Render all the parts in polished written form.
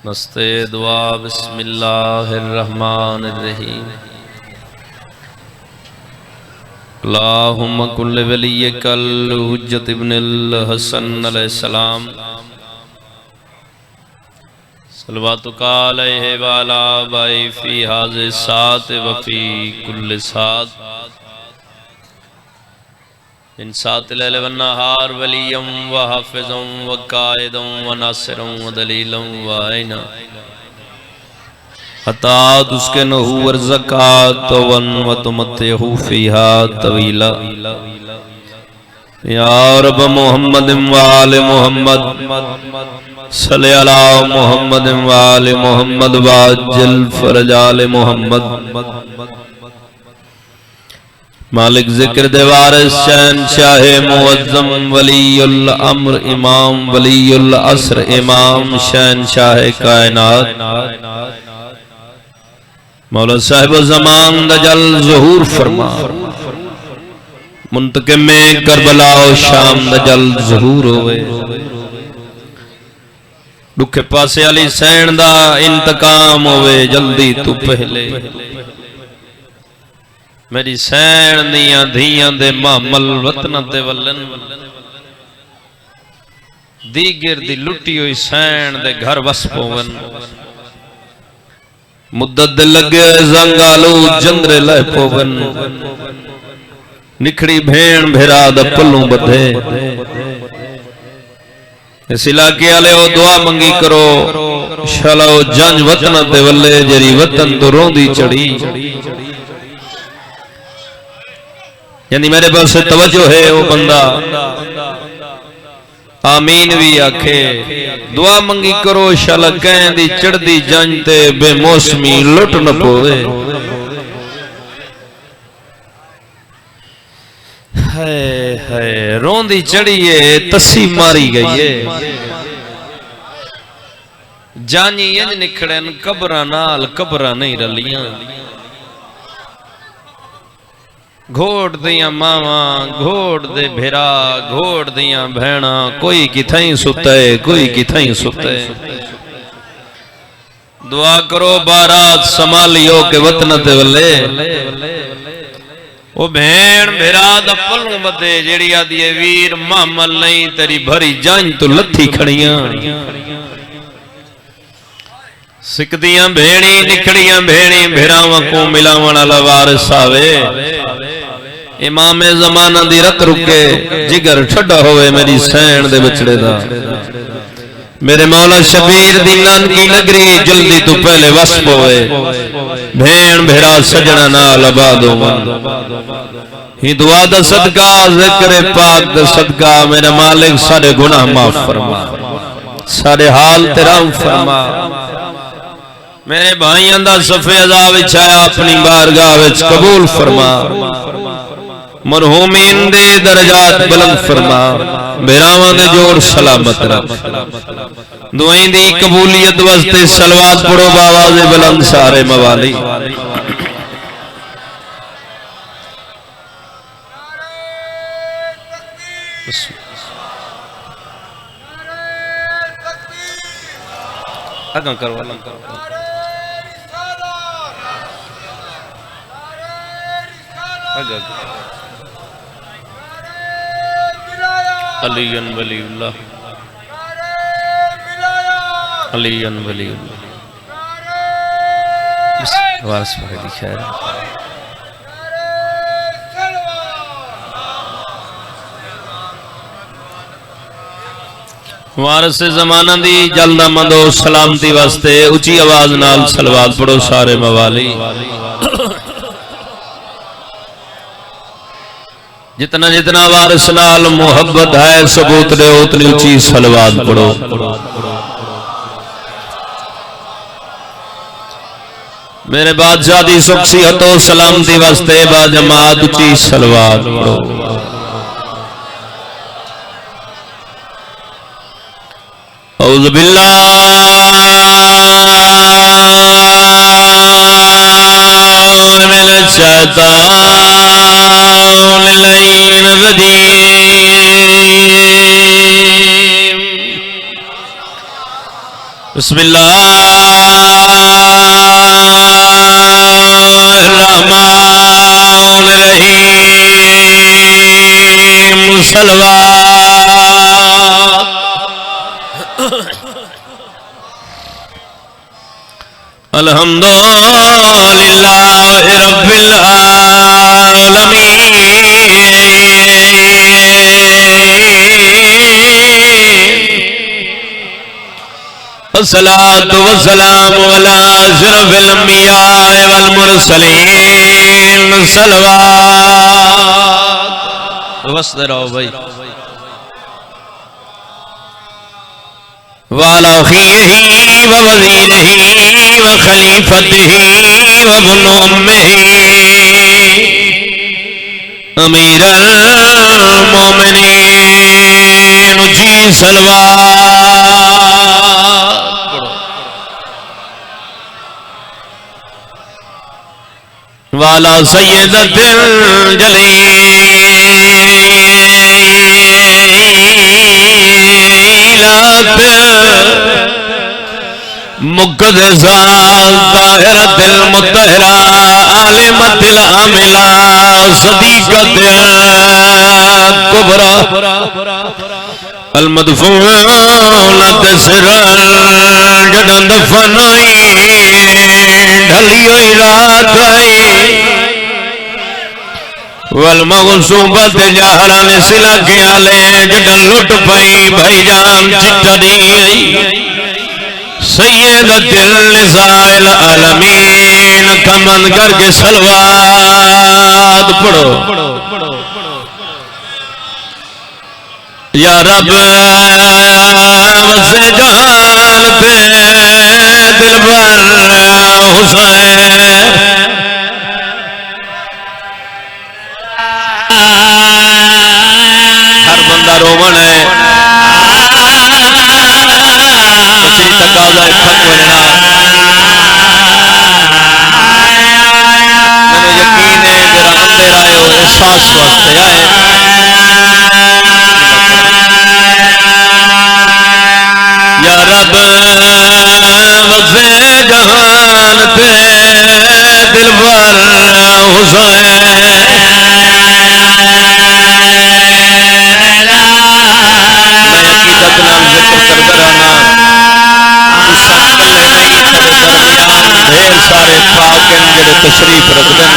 नस्ते दुआ बिस्मिल्लाहिर्रहमानिर्रहीम। अल्लाहुम्मा कुल्ल वलिय्यकल हुज्जत इब्नुल हसन अलैहिस्सलाम सल्लल्लाहु अलैहि व अला बाई फी हाज़ि सात व फी कुल्ल सात इन सात लैल व नहार वलियम व हाफिज़म व कायदम व नासिरम व दलीलम व आइना अतात उसके नहू वर ज़कात वन व तुमत्तेहु फीहा तवीला या रब मुहम्मद व आले मुहम्मद सल्ले अला मुहम्मद व आले मुहम्मद वाजिल फरज आले मुहम्मद। मालिक जिक्र देवारिस शहंशाह मुअज्जम वलीउल अम्र इमाम वलीउल असर इमाम शहंशाह कायनात मौला साहिब ज़मान दजल ज़हूर फरमा। मुंतकिम में करबला और शाम दजल ज़हूर होवे। दुखे पासे अली सैन दा इंतकाम होवे जल्दी तू पहले। मेरी सैन दियां धियां दे मामल वतन ते वलन दीगर दी लुटी हुई सैन दे घर वस पोवन। मुद्दत दे लगे जंगालू जंदरे लह पोवन। निखड़ी भेण भेरा दा पल्लू बधे। इस इलाके वाले ओ दुआ मंगी करो शलो जंज वतन ते वले जरी वतन तो रोंदी चढ़ी। यानी मेरे पास तवज्जो है वो बंदा आमीन भी आखे। दुआ मंगी करो शल कहंदी चढ़दी जंज ते बेमौसमी लुट न पोवे। है रोंदी चढ़ी है तसी मारी गई है। जानी इंज निखड़न कब्रां नाल कब्रां नहीं रलियां। घोड़ दियां मावा घोड़ दे भेरा घोड़ दियां भैणा कोई किथाई सुते कोई किथाई सुते। दुआ करो बारात संभालियो के वतन ते वले ओ भेण भेरा दा पल्लू बदे जेड़ी आदी वीर मामल नहीं तेरी भरी जान तो लथी खड़ियां। सिकदियां भेणी निखड़ियां भेणी भेरावां को मिलावण वाला वारिस आवे। इमाम ज़माना दी रत रुके जिगर ठड्डा होवे मेरी सैन दे बचड़े दा। मेरे मौला शबीर दी नानकी नगरी जल्दी तू पहले वस पोवे। भेण भेड़ा सजना नाल आबाद होवन। ही दुआ दा सदका ज़िक्र पाक दा सदका मेरा मालिक सारे गुनाह माफ फरमा सारे हाल तेरा फरमा। मेरे भाइयों दा सफ़े अज़ा विच आया अपनी बारगाह विच कबूल फरमा। मरहूमीन दे दरजात बुलंद फरमा। बेरावां दे जोर सलामत रख। दुआई दी कबूलियत वास्ते सलवात पढ़ो बावाज़े बुलंद सारे मवाली। अगं करो अलीयन वलीउल्लाह अलीयन वलीउल्लाह वारिस भाई दी खैर। वारिस ज़माना दी जलदा मंदो सलामती वास्ते उची आवाज नाल सलवात पढ़ो सारे मवाली। जितना जितना वारिस नाल मोहब्बत है सबूत दे उतनी ऊंची सलवात पढ़ो। मेरे बादशाह दी सुखसियत और सलामती वास्ते बाजमात ऊंची सलवात पढ़ो। औज़ु बिल्लाहि मिनश शैतानिर रजीम। बिस्मिल्लाहिर्रहमानिर्रहीम सलवात अल्हम्दुलिल्लाहि रब्बिल आलमीन अस्सलातु वस्सलामु अला अशरफिल अंबिया वल मुरसलीन सलवात वस्ते रहो भाई वाला खीही व वज़ीरही व खलीफतही व इब्नु उम्मिही अमीरुल मोमिनीन जी सलवात वाला सय्यदतिल जलीलात मुक़द्दसा ताहिरतिल मुत्तहरा आलिमतिल आमिला सदीक़तिल कुबरा अल मदफूनत सिरल जदं दफन आई ढली हुई रात आई वल मगसूबत जहरन सिला के आले जदं लुट पई भाईजान चिट्टा दी आई सय्यदतिल निसाइल आलमीन कमन करके सलवात पढ़ो या रब वसे जहान पे दिलबर हुसैन हर बंदा रोमन है तकरीर तकाजा खत्म होना मैंने यकीन है मेरा अंदर आए हो एहसास वास्ते आए या रब वसे जहान पे दिलबर हुसैन मैं अकीदत नाल जिक्र करदा रहना तुसा कल्ले नहीं तेरे दरमियान ढेर सारे खाकन जेड़े तशरीफ रखदन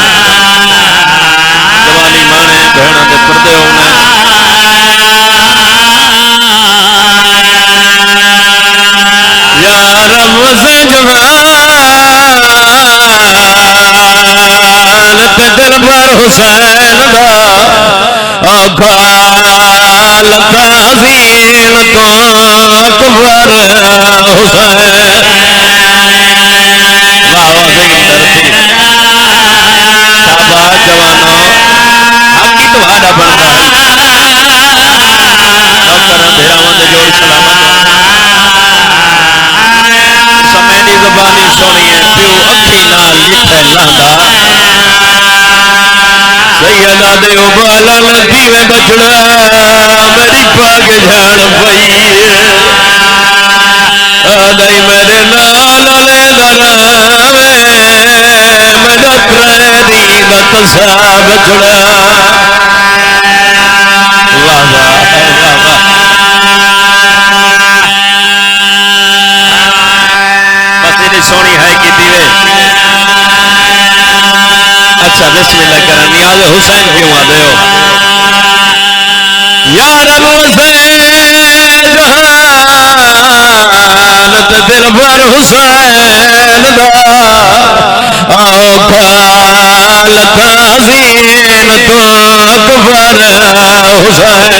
जवानी माने बहना दे पर्दे होने या रब से जहान ते दिलबर हुसैन दा अखाल ताज़ीन तो अकबर हुसैन वाह वाह सिकंदर शाबाश जवानो हक ही तुम्हारा बनता है नौकरां भेरावां दे जोड़ सलामत समेनी ज़बानी सोनी है प्यो अखी नाल लिखे लांदा सैयदा दे उबालन दीवे बचड़ा मेरी पाग जान पई आदई मेरे नाल ले दरावे मेरा प्रेरी दा तसा बचड़ा वाह वाह वाह वाह बस इतनी सोनी है कि दीवे अच्छा बिस्मिल्लाह करा नियाज हुसैन क्यों आते हो यार जहानत दिलबर हुसैन दा औखाल ताज़ीन तो अकबर हुसैन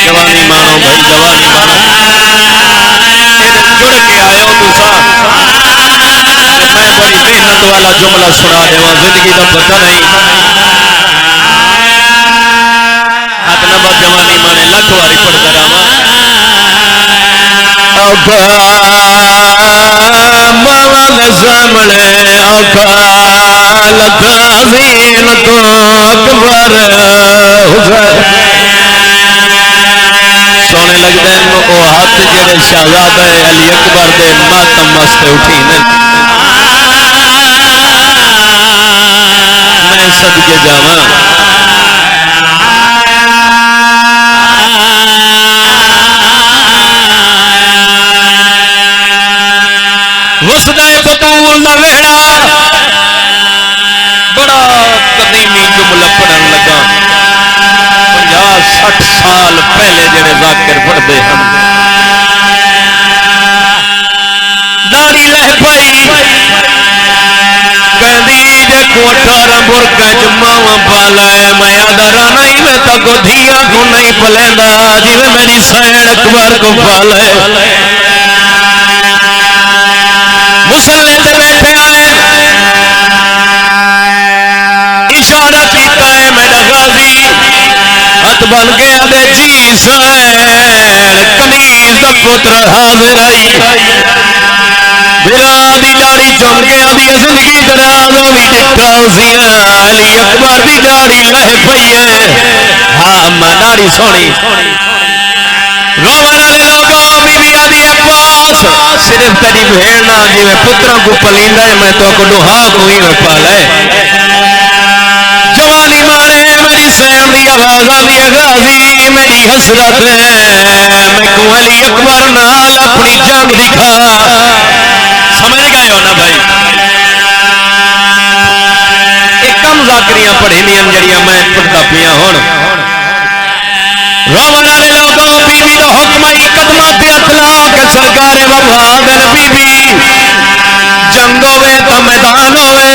जवानी मानो भाई जवानी मानो जुड़ के आयो तुसा मैं बड़ी मेहनत वाला जुमला सुना देवा जिंदगी का पता नहीं हाथ नंबर जवानी माने लख वारी पढ़ता रहा मवन सामने औखाल ताज़ीन तो अकबर हुसैन सोने लगते हैं वो हाथ जेड़े शहजादा अली अकबर दे मातम वास्ते उठी ने मैं सदके जावा वसदा बतूल दा वेड़ा बड़ा कदीमी जुमला पढ़न लगा 50-60 साल पहले जेड़े जाकिर पढ़ते हैं दाढ़ी लह पई कहदी जे कोठार बुरका जमावा पाला है मैं आदरा नहीं मैं तको धिया को नहीं पलेंदा जिवे मेरी सैन अकबर को पाला है मुसल्ले ते बैठे आए इशारा कीता है मेरा गाजी हथ बन के आदे जी सैन कनीज दा पुत्र हाजिर आई बिरा दी दाढ़ी चुम के आदि जिंदगी दराज हो भी चिट्टा उसिया अली अकबर दी दाढ़ी लह पई है हाँ मां दाढ़ी सोनी रोवन वाले लोगों बीबी आदि अब्बास सिर्फ तेरी भेड़ ना जिवें पुत्रों को पलींदा है मैं तो को दुहा कोई न पाले जवानी मारे मेरी सैन दी आवाज आंदी है गाजी मेरी हसरत है मैं को अली अकबर नाल अपनी जंग दिखा समझ गए हो ना भाई एक कम जाकरियां पढ़ी नहीं जड़ियां मैं पढ़ता पिया हुण रोवन वाले लोगों बीबी दा हुक्म आई कदमां ते अतला के सरकार वफादर बीबी जंग होवे तो मैदान होवे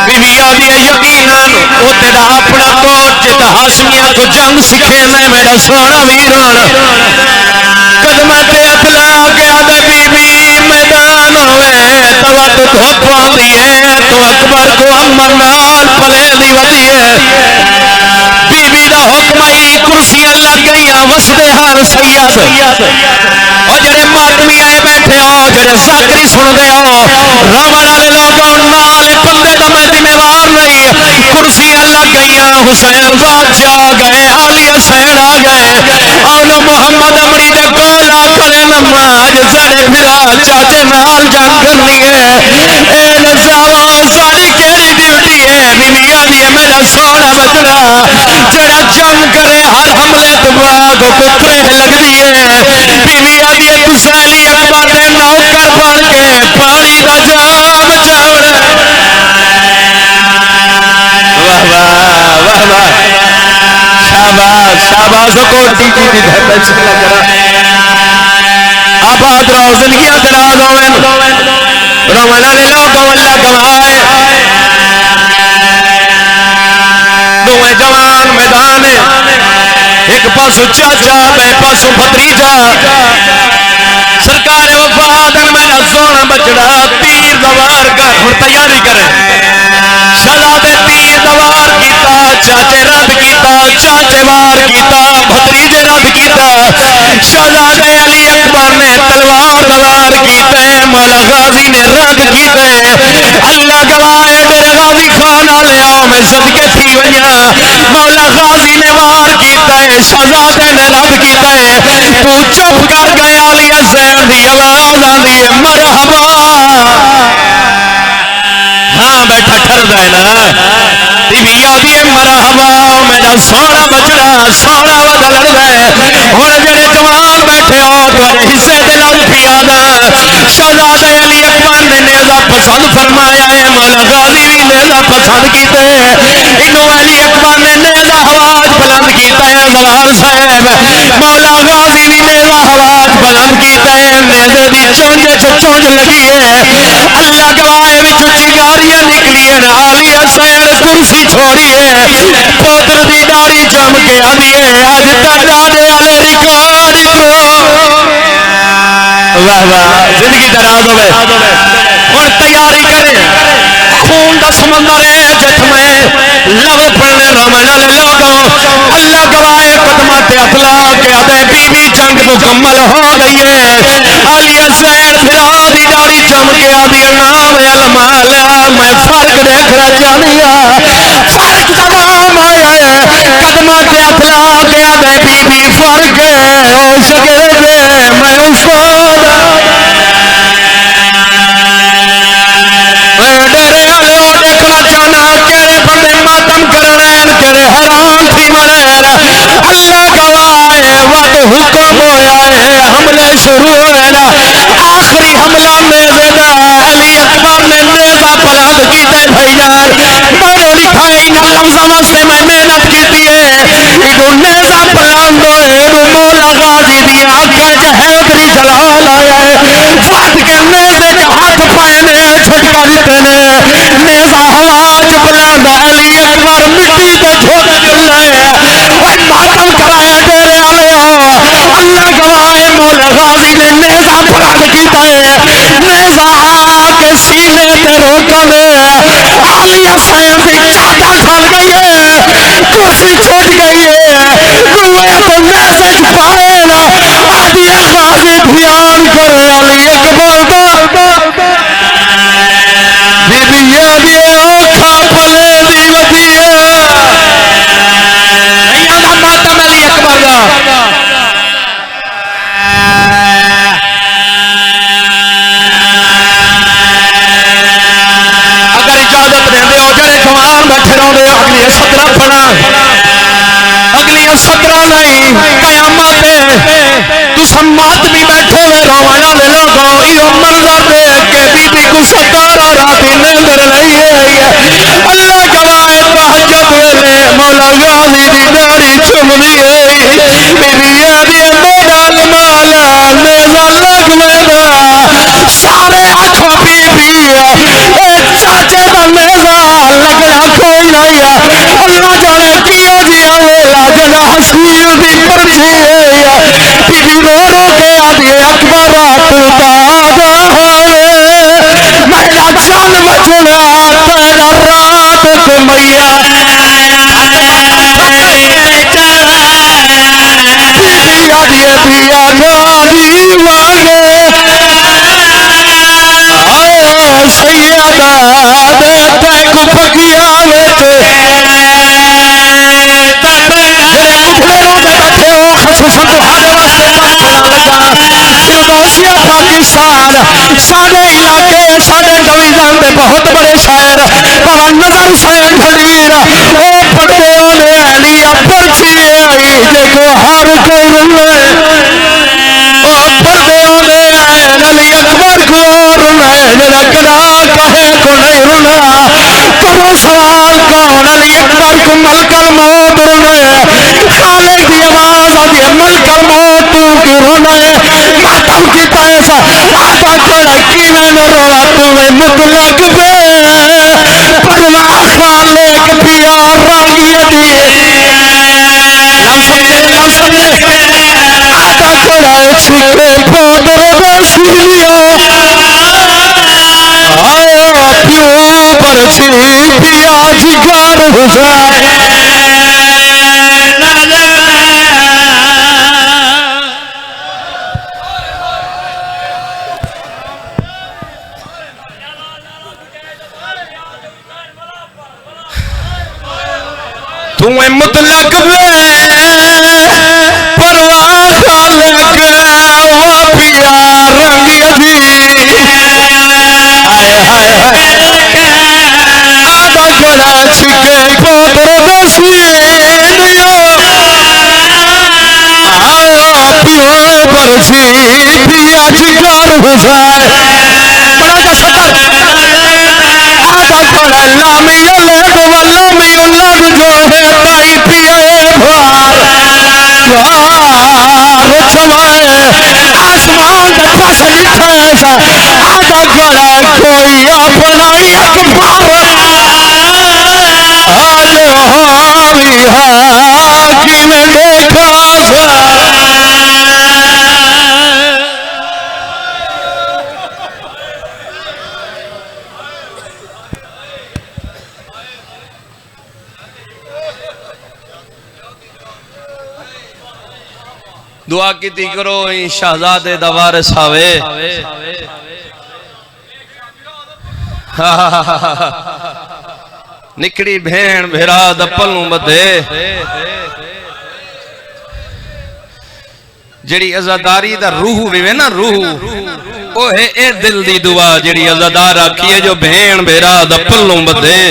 बीबी आदि यकीनन ओ तेरा अपना कोच जित हाशमिया को जंग सिखे ने मेरा सोना वीरन कदमां ते अतला के आदे बीबी मैदान होवे तो वत धोप आंदी है तो अकबर को अमन नाल पले दी वती है बीबी दा हुक्म आई कुर्सियां लग गई वसदे हर सैयद और जेड़े मातमी आए बैठे हो जेड़े साकरी सुनदे हो रावण वाले लोगों नाल बंदे दा मैं जिम्मेवार नहीं कुर्सियां लग गई हुसैन बादशाह गए अली हुसैन आ गए और मोहम्मद अमरी दे गोला करे नमाज सारे फिरा चाचे नाल जंग करनी है ए नजावा सारी केड़ी ड्यूटी है बीबी आदि मेरा सोना बचड़ा जेड़ा जंग करे हर हमले तो बाग को त्रेह लगदी है बीबी आदि तुसा अली अकबर दे नौकर बन के पानी दा जाम चावड़ वाह वाह वाह वाह शाबाश शाबाश कोटी की धरती चला करा आबाद रहो जिंदगी दराज होवें रोवन वाले लोगों अल्लाह कमाए दोवें जवान मैदान एक पासों चाचा बे पासों भतीजा सरकार वफादर मेरा सोना बचड़ा तीर दवार कर हुण तैयारी करे शहजादे तीर दवार कीता चाचे रद कीता चाचे वार कीता भतीजे रद कीता शहजादे अली अकबर ने तलवार दवार कीते मौला गाजी ने रद कीते अल्लाह गवाए मेरे गाजी खान वाले आओ मैं सदके थी वया मौला गाजी ने वार कीते शहजादे ने रद कीते तू चुप कर गया अली हुसैन दी आवाज आंदी है मरहबा हाँ बैठा ठरदा है ना बीवी आदि मरहबा मेरा सोना बचड़ा सोना बदल है हुण जेड़े जवान बैठे हो तुहाडे हिस्से दे लग पिया दा शहजादे अली अकबर ने नेज़ा पसंद फरमाया है मौला गाजी भी नेज़ा पसंद कीते इन्हों अली अकबर ने नेज़ा आवाज बुलंद कीता है जवार साहब मौला गाजी भी नेज़ा आवाज बुलंद कीता है नेज़े दी चोंजे च चोंज लगी है अल्लाह गवाए विच चिंगारियां निकली है अली हुसैन कुर्सी छोड़ी है पुत्र दी दाढ़ी जम के आंदी है अज तक दादे वाले रिकॉर्ड को वाह वाह जिंदगी दराज होवे हुण तैयारी करे खून दा समंदर है जिथ में लव पड़ने रोवन वाले लोगों अल्लाह गवाए कदमां ते अतला के आदे बीबी जंग मुकम्मल हो गई है अली हुसैन फिरा दी दाढ़ी जम के आंदी नाम अलमाला मैं फर्क देखना चाहनी फर्क तमाम आया है कदमां ते अतला के आदे बीबी फर्क हो सके नेजा पलांदो मौला गाजी दी आंखा जहलकरी जलाल आया फट के नेजे च हाथ पाए ने छटका दिते ने नेजा हवा च पलांदा अली अकबर मिट्टी ते ठोक चले और मातम कराया तेरे आलिया अल्लाह गवाए मौला गाजी ने नेजा बुलंद कीता है नेजा के सीने ते रोका ने आलिया सैन दी चाटा खल गई है कुर्सी छूट गई है गुए तो नेज़े च पाए ना आदि गाजी ध्यान कर अली अकबर बीबी दी औखा फले दी वधिया अय्या मातम अली अकबर दा इजाजत देंदे हो जड़े जवान बैठे रहोगे अगली 17 फड़ा अगली 17 नहीं कयामत तू सम्मात भी बैठे हुए रोवाना ले लोगो यो मंजर देख के बीबी को 17 रात नींद नहीं है अल्लाह गवाए तहज्जुद वेले मौला गाजी दी दाढ़ी चुमदी है बीबी दी मोड़ा कमाल नेज़ा लग वेदा सारे आखो बीबी चाचे दा नेज़ा लगना कोई नहीं है अल्लाह जाने किया जिया वेला जना हसील दी पर्ची है बीबी रो रो के आदि अकबर तू ताजा होवे मेरा जान बचना तेरा रात को मैया पिया नारी मांगे सैयदा दे तैक फकिया बेटे कुठले रोजे बैठे हो खसूसन तुम्हारे वास्ते फिरदौसिया पाकिस्तान साढ़े इलाके साढ़े डिवीजन दे बहुत बड़े शायर बाबा नजर हुसैन खलील ओ पढ़ते ने अलिया पर्ची आई देखो हर कोई रुले ओ पढ़ते ने अली अकबर को रुले रखना कहे को नहीं रुला करो सवाल कौन अली अकबर को मलकल मौत रुले खाले की आवाज आती है मलकल मौत तू क्यों रोना है मातम की पैसा आता कोड़ा की मैंने रोला तुम्हें मुतलक पे परवा खाले के पिया रागी दी नाम समझे आता कोड़ा छिपे पोदर बसिया आया प्यू परछी पिया जिगर हुसैन तुम्हें मुतलक परवाह खालक वो पिया रंगी जी आधा गड़ा छिके पोतर दसियो आया प्यो परछी पिया जिगर हुसैन बड़ा का सकर आधा गड़ा लामी अलग वल्लामी उलग जो है ताई पिया भार छवाए आसमान का पास लिखा ऐसा आधा गड़ा कोई अपना अकबर आले हावी हाकी में देखा दुआ की करो शहजादे दा वारिस आवे निकड़ी भेण भेरा दा पल्लू बधे जेड़ी अज़ादारी दा रूह वे ना रूह ओ है ए दिल दी दुआ जेड़ी अज़ादार आखी है जो भेण भेरा दा पल्लू बधे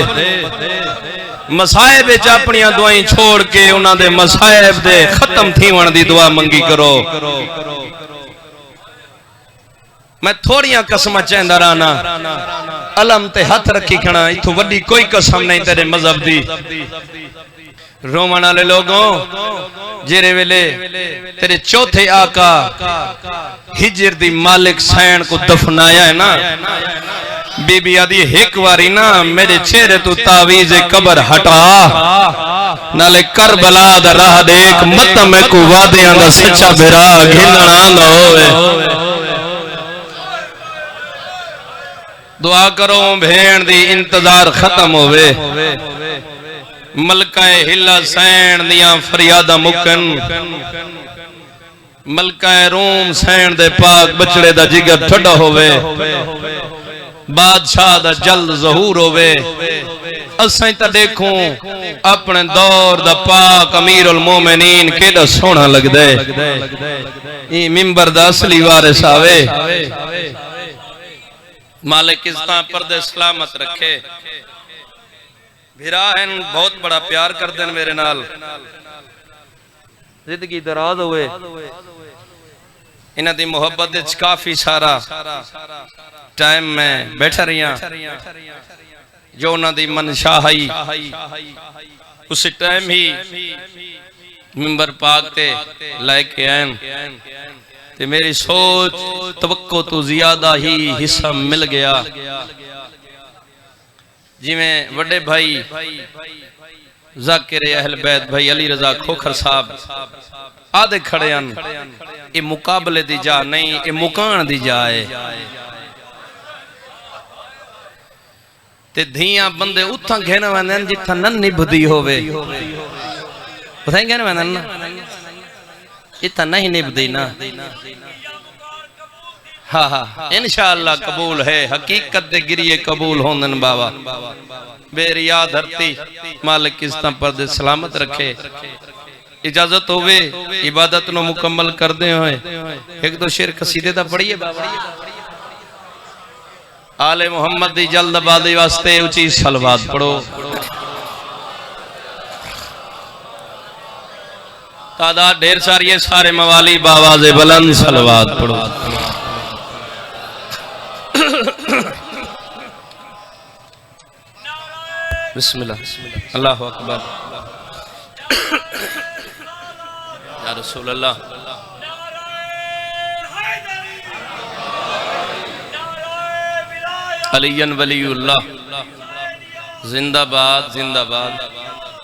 मसायब विच अपनी दुआई छोड़ के उन्हां दे मसायब दे खत्म थीवण दी दुआ मंगी करो। मैं थोड़ियां कसमां चेंदा रहना अलम ते हथ रखी खड़ा इथों वड्डी कोई कसम नहीं तेरे मजहब दी रोमन वाले लोगों जेरे वेले तेरे चौथे आका हिजर दी मालिक सैन को दफनाया है ना, बीबी आदि एक बारी ना मेरे चेहरे तू तावीज कबर हटा नाले करबला दा राह देख मत मैं को वादियां दा सच्चा बिरा घिनना ना होवे। दुआ करो भेण दी इंतजार खत्म होवे, मलकाए हिला सैन दियां फरियादा मुकन, मलकाए रोम सैन दे पाक बचड़े दा जिगर ठंडा होवे, बादशाह दा जल्द ज़हूर होवे। असां ता देखो अपने दौर दा पाक अमीरुल मोमिनीन केड़ा सोहना लगदा है। ई मिंबर दा असली वारिस आवे, मालिक इज़्ज़तां पर्दे सलामत रखे। भिरा हैं बहुत बड़ा प्यार करते हैं मेरे नाल, जिंदगी दराज होवे इन्हां दी मोहब्बत विच काफी सारा टाइम में बैठा रहिया। जो उन्हां दी मनशा हई उस टाइम ही मिंबर पाक ते लेके आए ते मेरी सोच तवक्को तो ज्यादा ही हिस्सा मिल गया। जिवें वड्डे भाई जाकिर अहल बैत भाई अली रजा खोखर साहब आदे खड़े हैं, ये मुकाबले दी जा नहीं, ये मुकान दी जा है। ते धियां बंदे उथा घेन वंदे जिथा नन निभदी होवे, उथा घेन वंदे ना, इथा नहीं निभदी ना। हाँ हाँ इंशाअल्लाह कबूल है, हकीकत दे गिरिए कबूल होंदन बाबा। बेरिया धरती मालिक इज़्ज़तां पर्दे सलामत रखे। इजाजत होवे इबादत नो मुकम्मल करदे होए एक दो शेर कसीदे दा पढ़िए बाबा। आले मोहम्मद दी जल्दबाजी वास्ते उची सलवात पढ़ो। तादाद ढेर सारी है, सारे मवाली बावाज़े बुलंद सलवात पढ़ो। बिस्मिल्लाह अल्लाहु अकबर या रसूल अल्लाह। अलियन वलीउल्लाह जिंदाबाद जिंदाबाद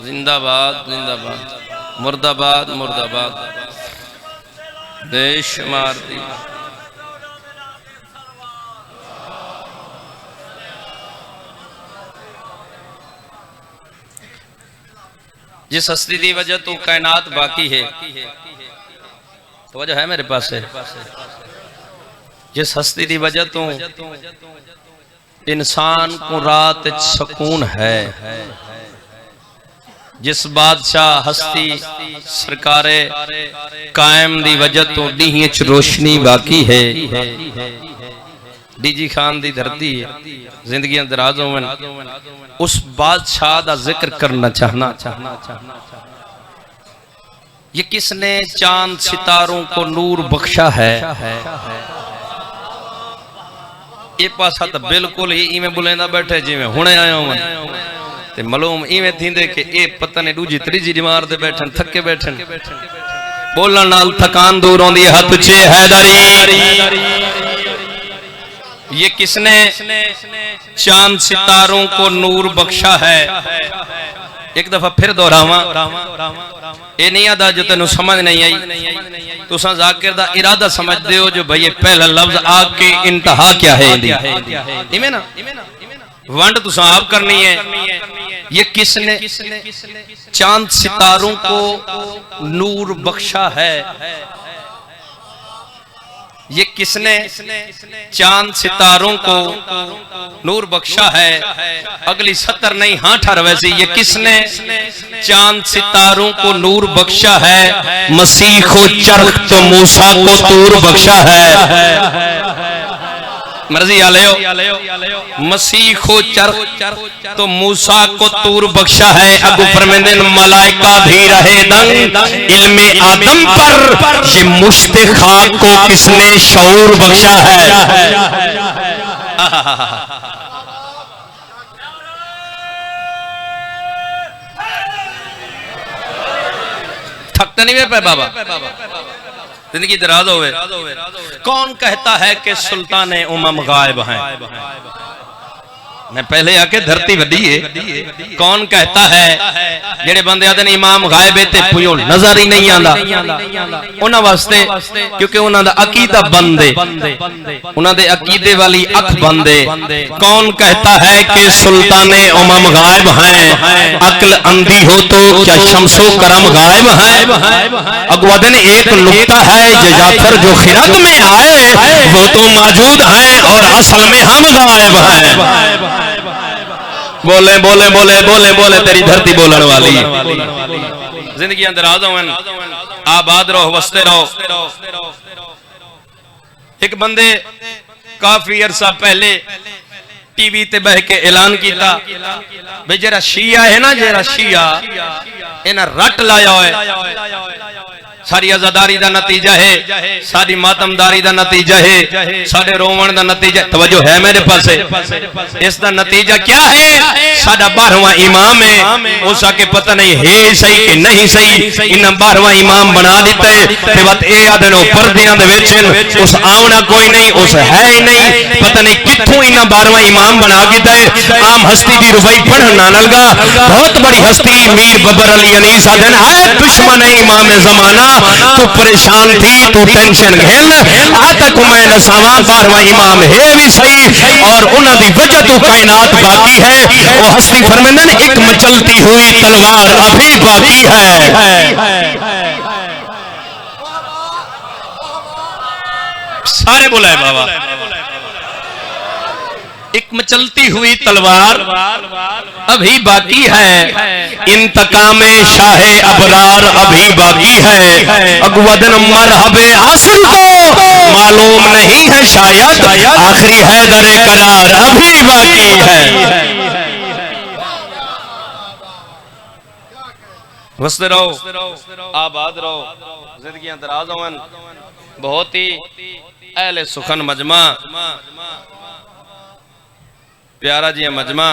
जिंदाबाद जिंदाबाद, मुर्दाबाद मुर्दाबाद, देश मार दी। जिस हस्ती की वजह तो कायनात बाकी है, तो वजह है मेरे पास है। जिस हस्ती की वजह तो इंसान को रात सुकून है, जिस बादशाह हस्ती सरकारे कायम दी वजह तो दी रोशनी बाकी है। डीजी खान दी धरती जिंदगी दराज होवन, उस बादशाह दा जिक्र करना चाहना। ये किसने चांद सितारों को नूर बख्शा है। ये पासा तो बिल्कुल ही इवें बुलेंदा बैठे जिवें हुणे आया होवन, ते मालूम इवें थींदे कि ए पता नहीं दूजी त्रीजी दीवार दे बैठन, थके बैठन। बोलण नाल थकान दूर होंदी है। हाथ चे हैदरी। ये किसने चांद सितारों को नूर बख्शा है। एक दफा फिर दोहरावा, ये नहीं आता जो तेन समझ नहीं आई। तुसा जाकिर दा इरादा समझते हो जो भाई ये पहला लफ्ज आग के इंतहा क्या है। इमें ना वंड तुसा आप करनी है। ये किसने चांद सितारों को नूर बख्शा है। ये किसने चांद सितारों को नूर बख्शा है। अगली 70 नहीं हाँ 18 वैसे। ये किसने चांद सितारों को नूर बख्शा है। मसीह को चरख तो मूसा को तूर बख्शा है। मर्जी आलेयो। मसीह को चरख तो मूसा को तूर बख्शा है। अबू फरमाते हैं मलाइका भी रहे दंग इल्मे आदम पर, ये मुश्ते खाक को किसने शऊर बख्शा है। वक्त नहीं वे पे बाबा जिंदगी दराज होवे। कौन कहता है कि सुल्तान उमम गायब हैं? मैं पहले आके धरती वड्डी है। कौन कहता है जेड़े बंदे आदे इमाम गायब है ते पुयो नजर ही नहीं आंदा उन्हां वास्ते, क्योंकि उन्हां दा अकीदा बंद है, उन्हां दे अकीदे वाली अख बंद है। कौन कहता है कि सुल्तान उमम गायब हैं? अक्ल अंधी हो तो क्या शम्सो करम गायब हैं? अगवा दिन एक नुक्ता है जो जाफर जो खिरात में आए वो तो मौजूद हैं और असल में हम गायब हैं। बोले बोले बोले बोले बोले तेरी धरती बोलने वाली। जिंदगी अंदराज होवन, आबाद रहो, वसते रहो। एक बंदे काफी अरसा पहले टीवी ते बह के ऐलान किया भाई जरा शिया है ना, जरा शिया इन्हें रट लाया है। सारी आजादारी का नतीजा है, सारी मातमदारी का नतीजा है, सारे रोवण का नतीजा। तवज्जो है मेरे पास? इसका नतीजा क्या है? साडा 12वां इमाम है, उस आके पता नहीं है सही कि नहीं सही, इन्हें 12वां इमाम बना दिता है। ते बात ए आदे नो पर्दियां दे विच उस आवना कोई नहीं, उस है ही नहीं, पता नहीं कित्थों इन्हें 12वां इमाम बना दिता है। आम हस्ती दी रुबाई पढ़न ना लगा, बहुत बड़ी हस्ती मीर बबर अली अनीस आदन है दुश्मन है इमाम ज़माना। तू परेशान थी, तू टेंशन घेल आ तक मैं दसावा 12वां इमाम है भी सही और उन्हां दी वजह तो कायनात बाकी है। वो हस्ती फरमांदे ने एक मचलती हुई तलवार अभी बाकी है। सारे बुलाए बाबा। एक मचलती हुई तलवार अभी बाकी है, इंतकाम शाहे अबरार अभी बाकी है। अगवदन मरहबे हासिल को मालूम नहीं है शायद, आखिरी हैदर करार अभी बाकी है। वसते रहो, आबाद रहो, जिंदगियां दराज होवन। बहुत ही अहले सुखन मजमा, प्यारा जिया मजमा,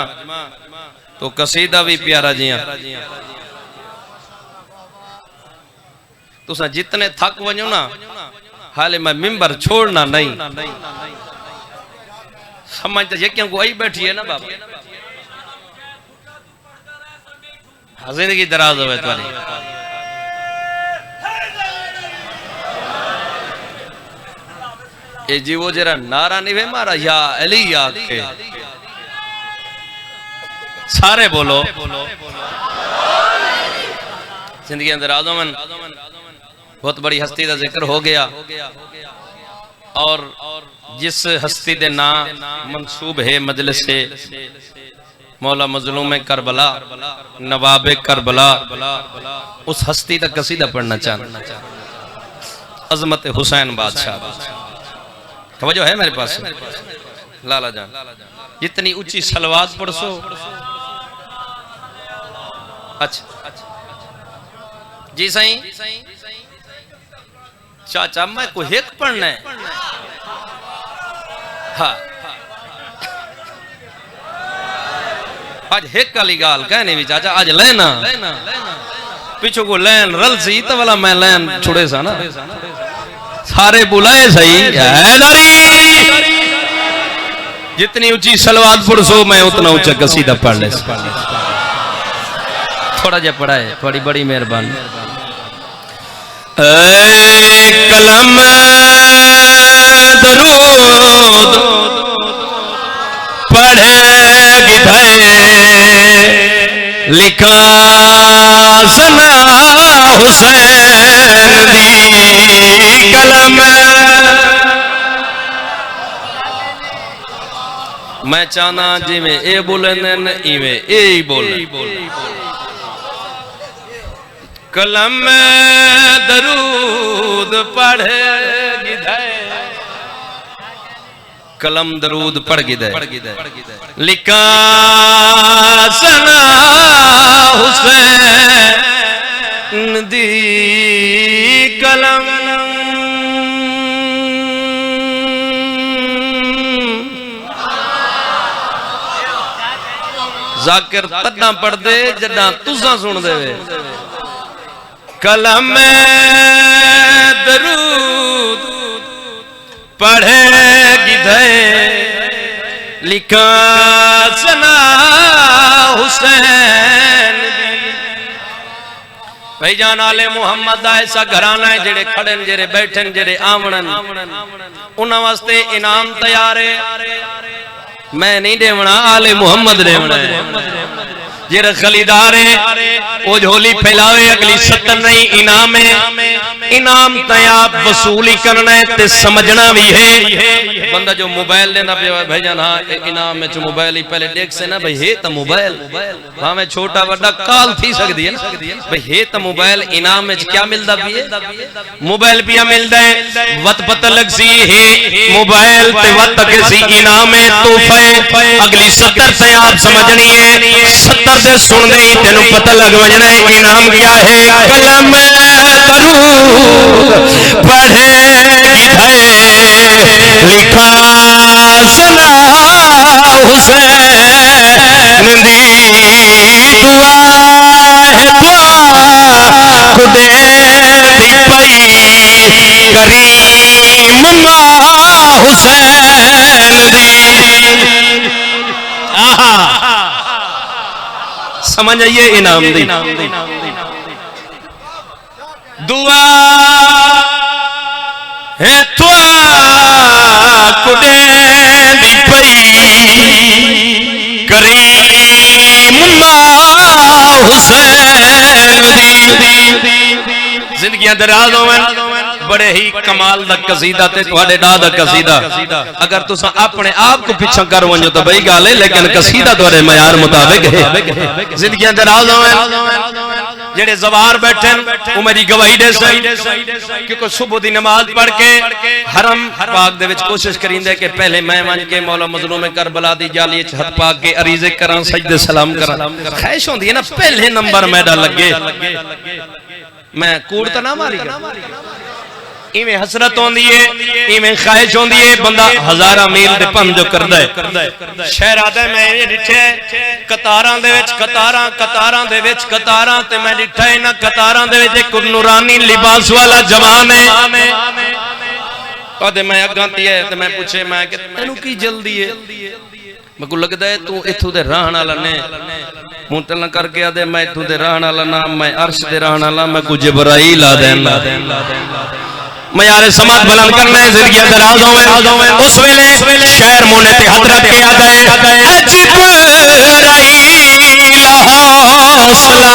तो कसीदा भी प्यारा जिया। तुसा जितने थक वजो ना, हाले मैं मिंबर छोड़ना नहीं। समझ तो यकियों को आई बैठी है ना बाबा। जिंदगी दराज हो तुम्हारी। ये जी वो जरा नारा नहीं वे मारा या अली या के सारे बोलो। जिंदगी अंदर आदमन बहुत बड़ी हस्ती का जिक्र हो गया और जिस हस्ती के नाम मंसूब है मजलिस से मौला मजलूम करबला नवाब करबला, उस हस्ती का कसीदा पढ़ना चाहना, अजमत हुसैन बादशाह। तवज्जो है मेरे पास? लाला जान जितनी ऊंची सलवात पढ़सो। अच्छा जी सही चाचा मैं को हिक पढ़ना है। हाँ आज हिक वाली गाल कहने भी चाचा आज लेना पिछो को लैन रल सी तो वाला मैं लैन छुड़े सा ना सारे बुलाए सही हैदरी। जितनी ऊंची सलवात पढ़सो मैं उतना ऊंचा कसीदा पढ़ ले। थोड़ा जा पढ़ा है, थोड़ी बड़ी मेहरबानी। कलम दरूद पढ़ेगी लिखा सना हुसैन दी कलम। मैं चाहना जिमें ए बोले इवें ए ही बोले। कलम दरूद पढ़ेगी कलम दरूद पढ़ गिदे लिखा सना हुसैन दी कलम। जाकिर तदा पढ़ दे जदा तुसा सुन दे। कलम दरूद पढ़ेगी धै लिखा सना हुसैन भाई जान आले मुहम्मद दा ऐसा घराना है जेड़े खड़े जेड़े बैठे जेड़े आवणन उन्हां वास्ते इनाम तैयार है। मैं नहीं देवना आले मुहम्मद देवना है। जेड़ा खलीदार है वो झोली फैलावे अगली 70 नहीं इनाम है। इनाम तैयार वसूली करना है ते समझना भी है। बंदा जो मोबाइल लेना पे भाई जान हाँ इनाम में मोबाइल ही पहले देख से ना भाई है तो मोबाइल भावे छोटा बड़ा काल थी सकती है ना भाई है तो मोबाइल इनाम में क्या मिलता भी है मोबाइल पिया मिलता है वत पता लग सी है मोबाइल ते वत के सी इनाम है तोहफे अगली 70 तैयार समझनी है 70 से सुनने ही तेन पता लग वजना है इनाम क्या है। कलम दरूद पढ़ेगी धै लिखा सना हुसैन दी दुआ है खुदे दी पई करीम मां हुसैन दी। आहा समझ आइए इनाम दी दुआ है कुडे दी पई करीम मां हुसैन दी। जिंदगियां दराज होवन बड़े ही कमाल दा कसीदा ते तुहाडे दा दा कसीदा अगर तुसा अपने आप को पीछा कर वणो तो बड़ी गल है लेकिन कसीदा तुहाडे मयार मुताबिक है। जिंदगियां दराज होवन जेड़े जवार बैठे वो मेरी गवाही दे सन क्योंकि सुबह दी नमाज पढ़ के हरम पाक दे विच कोशिश करिंदे कि पहले मैं वन के मौला मजलूम करबला दी जाली च हथ पा के अरीजे करां सजदे सलाम करां ख्वाहिश होंदी है ना पहले नंबर मैडा लगे मैं कूड़ तो ना मारी इवें हसरत होंदी है इवें ख्वाहिश होंदी है बंदा हजारा मील दे भम जो करदा है शहर आदा मैं ये डिठे कतारां दे विच कतारां दे विच कतारां ते मैं डिठा इना कतारां दे विच एक नूरानी लिबास वाला जवान है कदे मैं अगां ती है ते मैं पूछे मैं कि तैनू की जल्दी है मैं को लगदा है तू इथों दे रहण वाला ने मुंतल करके आदे मैं इथों दे रहण वाला ना मैं अर्श दे रहण वाला मैं को जिब्राइल आ देना मैं यार समात बुलंद करना है जिंदगी दराज होवे उस वेले शहर मोने ते हाथ रख के आदा है जिब्राइल हौसला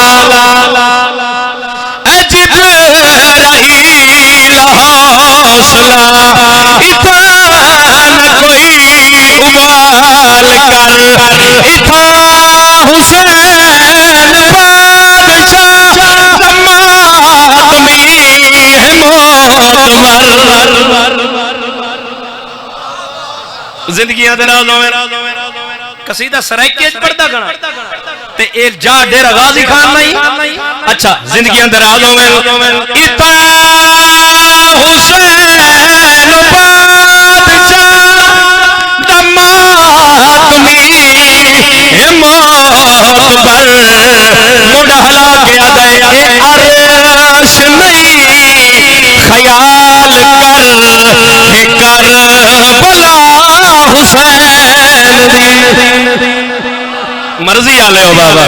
जिब्राइल हौसला इथा न कोई उबाल कर इथा हुसैन जिंदगियां दराज होवे कसीदा सराइके पढ़दा गना ते एक जा डेरा गाजी खान नहीं अच्छा जिंदगियां दराज होवे इता हुसैन बादशाह दमात में मोतबर मुंडा हला के आदा है अर्श नहीं ख्याल कर बुला हुसैन दी मर्जी आले हो बाबा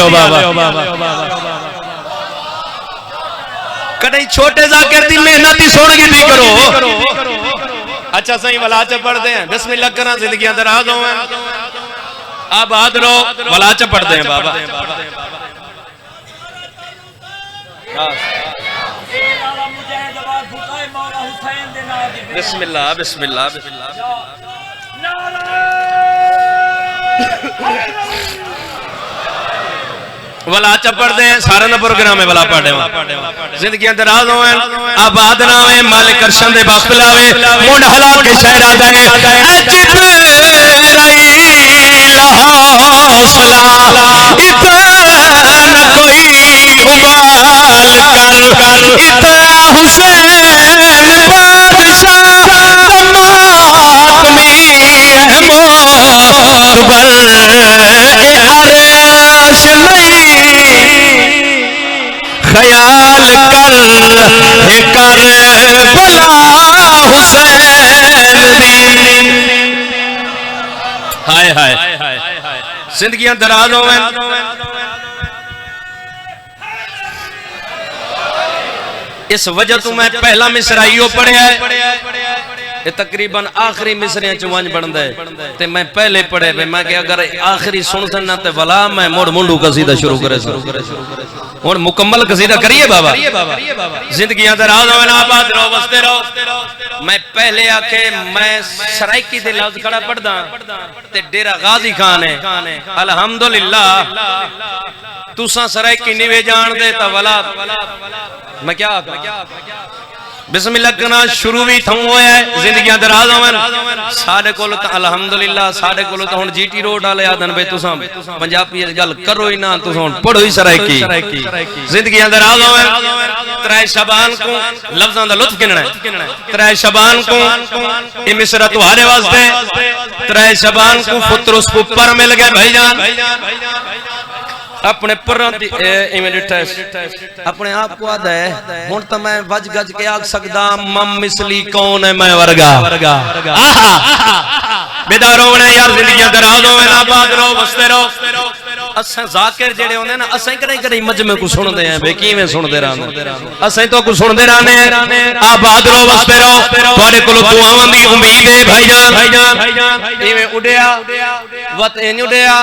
कदे छोटे जाकिर दी मेहनत ही सुन के नहीं करो। अच्छा सही वला च पढ़ते हैं बिस्मिल्लाह करा जिंदगियां दराज होवे आबाद रहो वला च पढ़ते हैं बाबा बिस्मिल्लाह बिस्मिल्लाह बिस्मिल्लाह वला च पढ़ते हैं सारा ना प्रोग्राम है वला पढ़े जिंदगियां दराज होवे आबाद ना होवे मालिक अर्शन दे बाप लावे मुंड हला के शायर आदा है जिब्राइल हौसला इतना न कोई उबाल कर इतना हुसैन बादशाह दमात में मोतबर अर्श नहीं ख्याल कर करबला हुसैन दी। हाय हाय जिंदगियां दराज होवे। इस वजह तो मैं पहला मिसराइयो पढ़िया है, ये तकरीबन आखिरी मिसरियां च वंज बनदा है ते मैं पहले पढ़े वे। मैं कि अगर आखिरी सुन सन्ना ते भला मैं मुड़ मुंडू कसीदा शुरू करे हुण मुकम्मल कसीदा करिए बाबा। जिंदगियां दराज होवे, आबाद रहो, बसते रहो। मैं पहले आके मैं सराइकी दे लफ्ज खड़ा पढ़दा ते डेरा गाजी खान है। अल्हम्दुलिल्लाह तुसा सराइकी नहीं वे जान दे ता भला मैं क्या बिस्मिल्लाह करना शुरू भी थम होया है। जिंदगियां दराज होवन साडे कोल तां अल्हम्दुलिल्लाह साडे कोल तां हुण जीटी रोड वाले आदन वे तुसां पंजाबी गल करो ही ना, तुसां हुण पढ़ो ही सराइकी। जिंदगियां दराज होवन। 3 शबान को लफ्जां दा लुत्फ गिनना है। 3 शबान को ये मिसरा तुम्हारे वास्ते। 3 शबान को फुतरुस को पर मिल गए भाईजान। अपने अपने आप को आदा है हुण तो मैं वज गज के आख सकदा मम मिसली कौन है मैं वर्गा। बेदार होना यार, जिंदगियां दराज होवे, आबाद रहो, बसते रहो। असां जाकिर जेड़े होंदे ना असां कदे मजमे को सुनदे हैं बे किवें सुनदे रहंदे असां तो को सुनदे रहने। आबाद रहो, बसते रहो। तुहाडे कोल दुआवां दी उम्मीद है भाईजान। इवें उड़िया वत इन उड़िया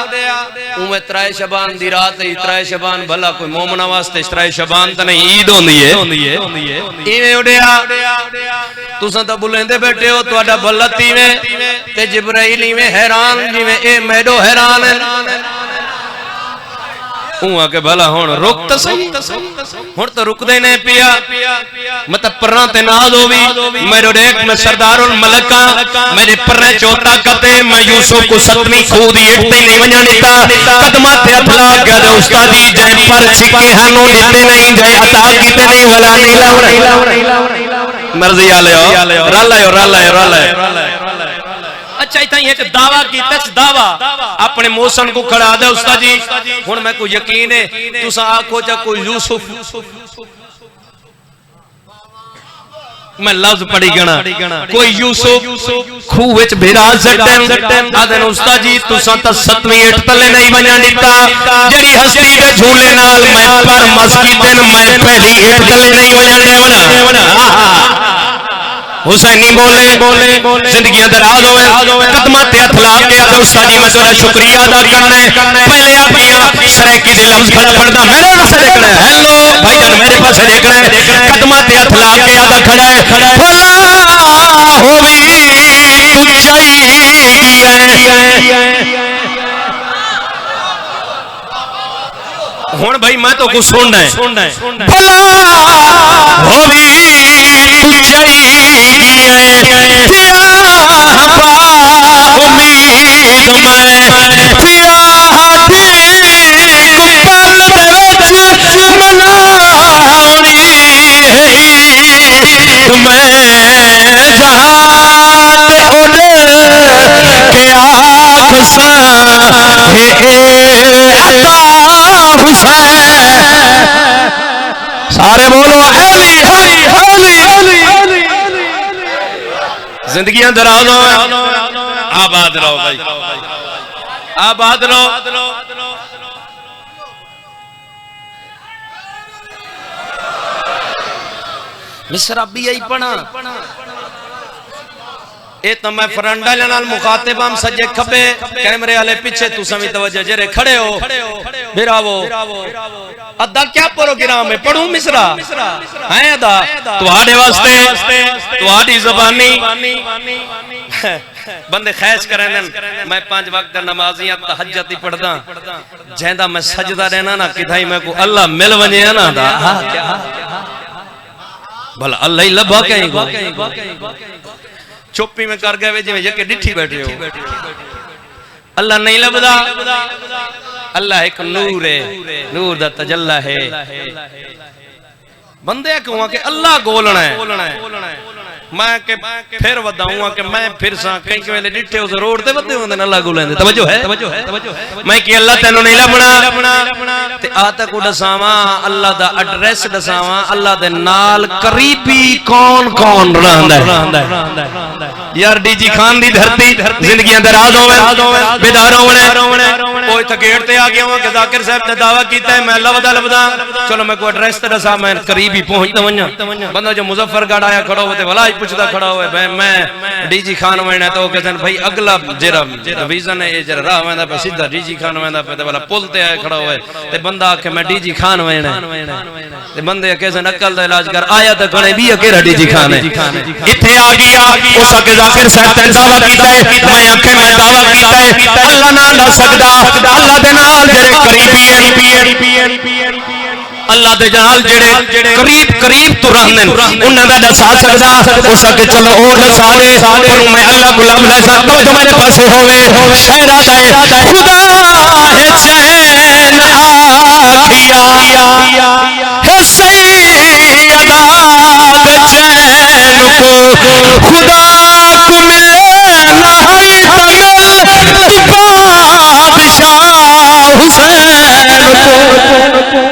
उमे 3 शबान दी रात है। 3 शबान भला कोई मोमना वास्ते 3 शबान तो नहीं ईद होंदी है। इवें उड़िया तुसां तां बुलेंदे बैठे हो तुहाडा भला तीवें ते जिब्राइल इवें हैरान जिवें ए मैडो हैरान है। के भला हुण रुक तो सही, हुण तो रुकदे नहीं पिया। मतलब परना ते नाज होवी मेरो देख मैं सरदारुल मलका मेरे परने चोता कते मैं यूसुफ को 7वीं खूह दी इट ते नहीं वणन दिता। कदमां ते हथ ला के उस्तादी जय पर सिक्के हानू दिते नहीं जय अता कीते नहीं वला नहीं लावण मर्जी आलियो रलायो रलायो रलायो। अच्छा इतना एक दावा की तस दावा अपने मौसम को खड़ा दे उस्ताद जी। हुण मैं को यकीन है तुसा आखो जा कोई यूसुफ मैं लफ्ज पढ़ी गना कोई यूसुफ खूह विच भिरा सटन आदन उस्ताद जी तुसा ता 7वीं इट तले नहीं वणन दिता। जेड़ी हस्ती दे झूले नाल मैं पर मस्जिद मैं पहली इट तले नहीं वणन देवना। हुसैनी बोले जिंदगियां दराज होवे, कदमां ते हथ ला के आदे उस्ताद जी मैं तेरा शुक्रिया अदा करना है। पहले अपनी सराइकी दे लफ्ज खड़ा पढ़दा मेरे पास देखना है। हेलो भाईजान मेरे पास देखना है। कदमां ते हथ ला के आदा खड़ा है भला होवी तू चाहिए। हुण भाई मैं तो कुछ सुनना है भला होवी तू चाहिए सारे बोलो जिंदगियां दराज हो। आबाद रहो भाई, आबाद रहो। मिसरा भी यही पढ़ा ए तो मैं फ्रंट वाले नाल मुखातिब हम सज्जे खबे कैमरे वाले पीछे तू सभी तवज्जो जरे खड़े हो बिरावो अद्दा क्या प्रोग्राम है पढ़ू मिसरा है अदा तुम्हारे वास्ते तुम्हारी ज़बानी बंदे खैश करें मैं 5 वक्त नमाजियां तहज्जुद पढ़दा जेंदा मैं सजदा रहना ना किथाई मैं को अल्लाह मिल वने ना दा भला अल्लाह ही लभा कहीं को चुप्पी में कर गए जिवें जके डिठी बैठे हो अल्लाह नहीं लभदा। अल्लाह एक नूर है, नूर दा तजल्ला है। बंदे क्यों के अल्लाह गोलना है मैं के फिर वदाऊंगा कि मैं फिर सा कई के वेले डिठे उस रोड ते वदे होंदे ना लागू लेंदे तवज्जो है मैं कि अल्लाह तैनू नहीं लभना ते आ तक दसावा अल्लाह दा एड्रेस दसावा अल्लाह दे नाल करीबी कौन रहंदा यार डीजी खान दी धरती जिंदगियां दराज होवे बेदार होवे ओए ता गेट ते आ गया हूं कि जाकिर साहब ने दावा कीता है मैं लभदा चलो मैं को एड्रेस ते दसा मैं करीबी पहुंचदा वन्ना बंदा जो मुजफ्फरगढ़ आया खड़ा होवे ते भला ही पूछदा खड़ा होवे मैं डीजी खान वेना तो कहते भाई अगला जेरा विजन है जरा राह वेंदा पे सीधा डीजी खान वेंदा पे ते भला पुल ते आया खड़ा होवे ते बंदा आखे मैं डीजी खान वेना ते बंदे कहते अकल दा इलाज कर आया तो गणे भी केड़ा डीजी खान है इथे आ गया उस के जाकिर साहब ने दावा कीता है मैं आखे मैं दावा कीता है अल्लाह ना ला सकदा अल्लाह दे नाल जेड़े करीबी है अल्लाह दे नाल जेड़े करीब तो रहने उन्हां दा दसा सकदा उस के चलो ओ दसा दे पर मैं अल्लाह गुलाम ले सकदा जो मेरे पास होवे शहरा दा खुदा है चैन आखिया है सैयदा बेचैन को खुदा को मिले ना है बादशाह हुसैन को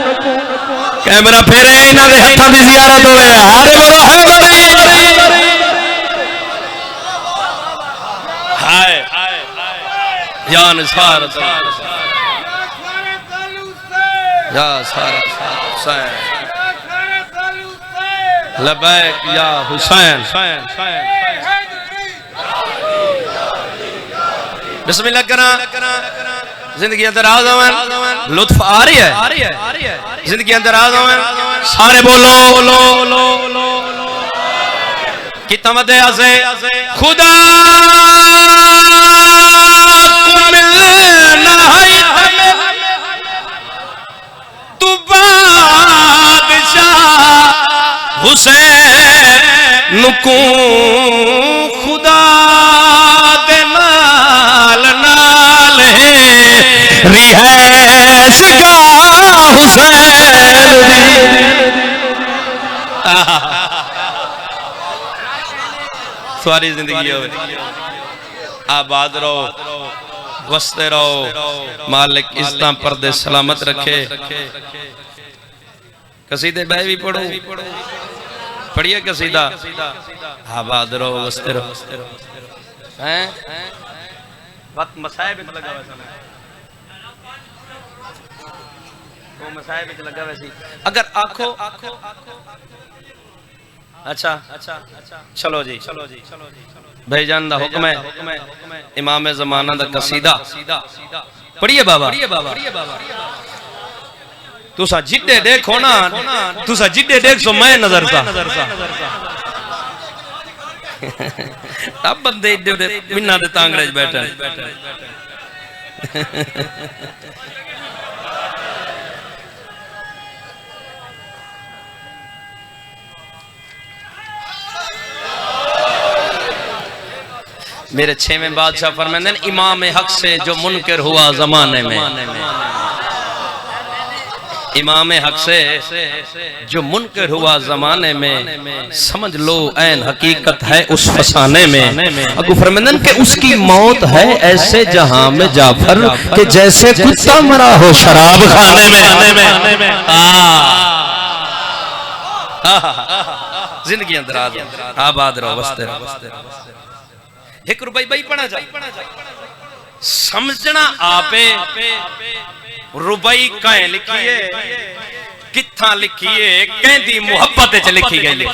कैमरा फेरे इन्हां दे हत्थां दी ज़ियारत होवे हारे बोलो हाय जान सारा या सारा हुसैन लबैक या हुसैन बिस्मिल्लाह करा जिंदगी दराज होवे लुत्फ आ रही है जिंदगी दराज होवे सारे बोलो कितना मदे आसे खुदा को मिलना है तू बादशाह हुसैन को खुदा दे नाल रिहाइश गाह हुसैन सारी जिंदगी आबाद रहो वसते रहो मालिक इज्जतां पर्दे सलामत रखे कसीदे बह भी पढ़ो पढ़िए कसीदा आबाद रहो वसते रहो हैं वक्त मसाइब में लगा वैसा वो मसाइब में लगा वैसी अगर आंखों अच्छा चलो जी भाईजान दा हुक्म है इमाम ज़माना दा कसीदा पढ़िए बाबा तुसा जिड्डे देखो ना तुसा जिड्डे देख सो मैं नजर सा तब बंदे मिन्ना दे तांगड़े बैठे मेरे छेवें बादशाह फरमाते हैं इमाम हक से जो मुनकर हुआ जमाने में इमाम हक से जो मुनकर हुआ जमाने में समझ लो ऐन हकीकत है उस फसाने में अगू फरमाते हैं कि उसकी मौत है ऐसे जहां में जाफर कि जैसे कुत्ता मरा हो शराब खाने में जिंदगी दराज आबाद रहो वसते रहो एक रुपये भाई पढ़ा जा समझना आपे रुपई कहीं लिखिए किथा लिखिए कहती मुहब्बत च लिखी गई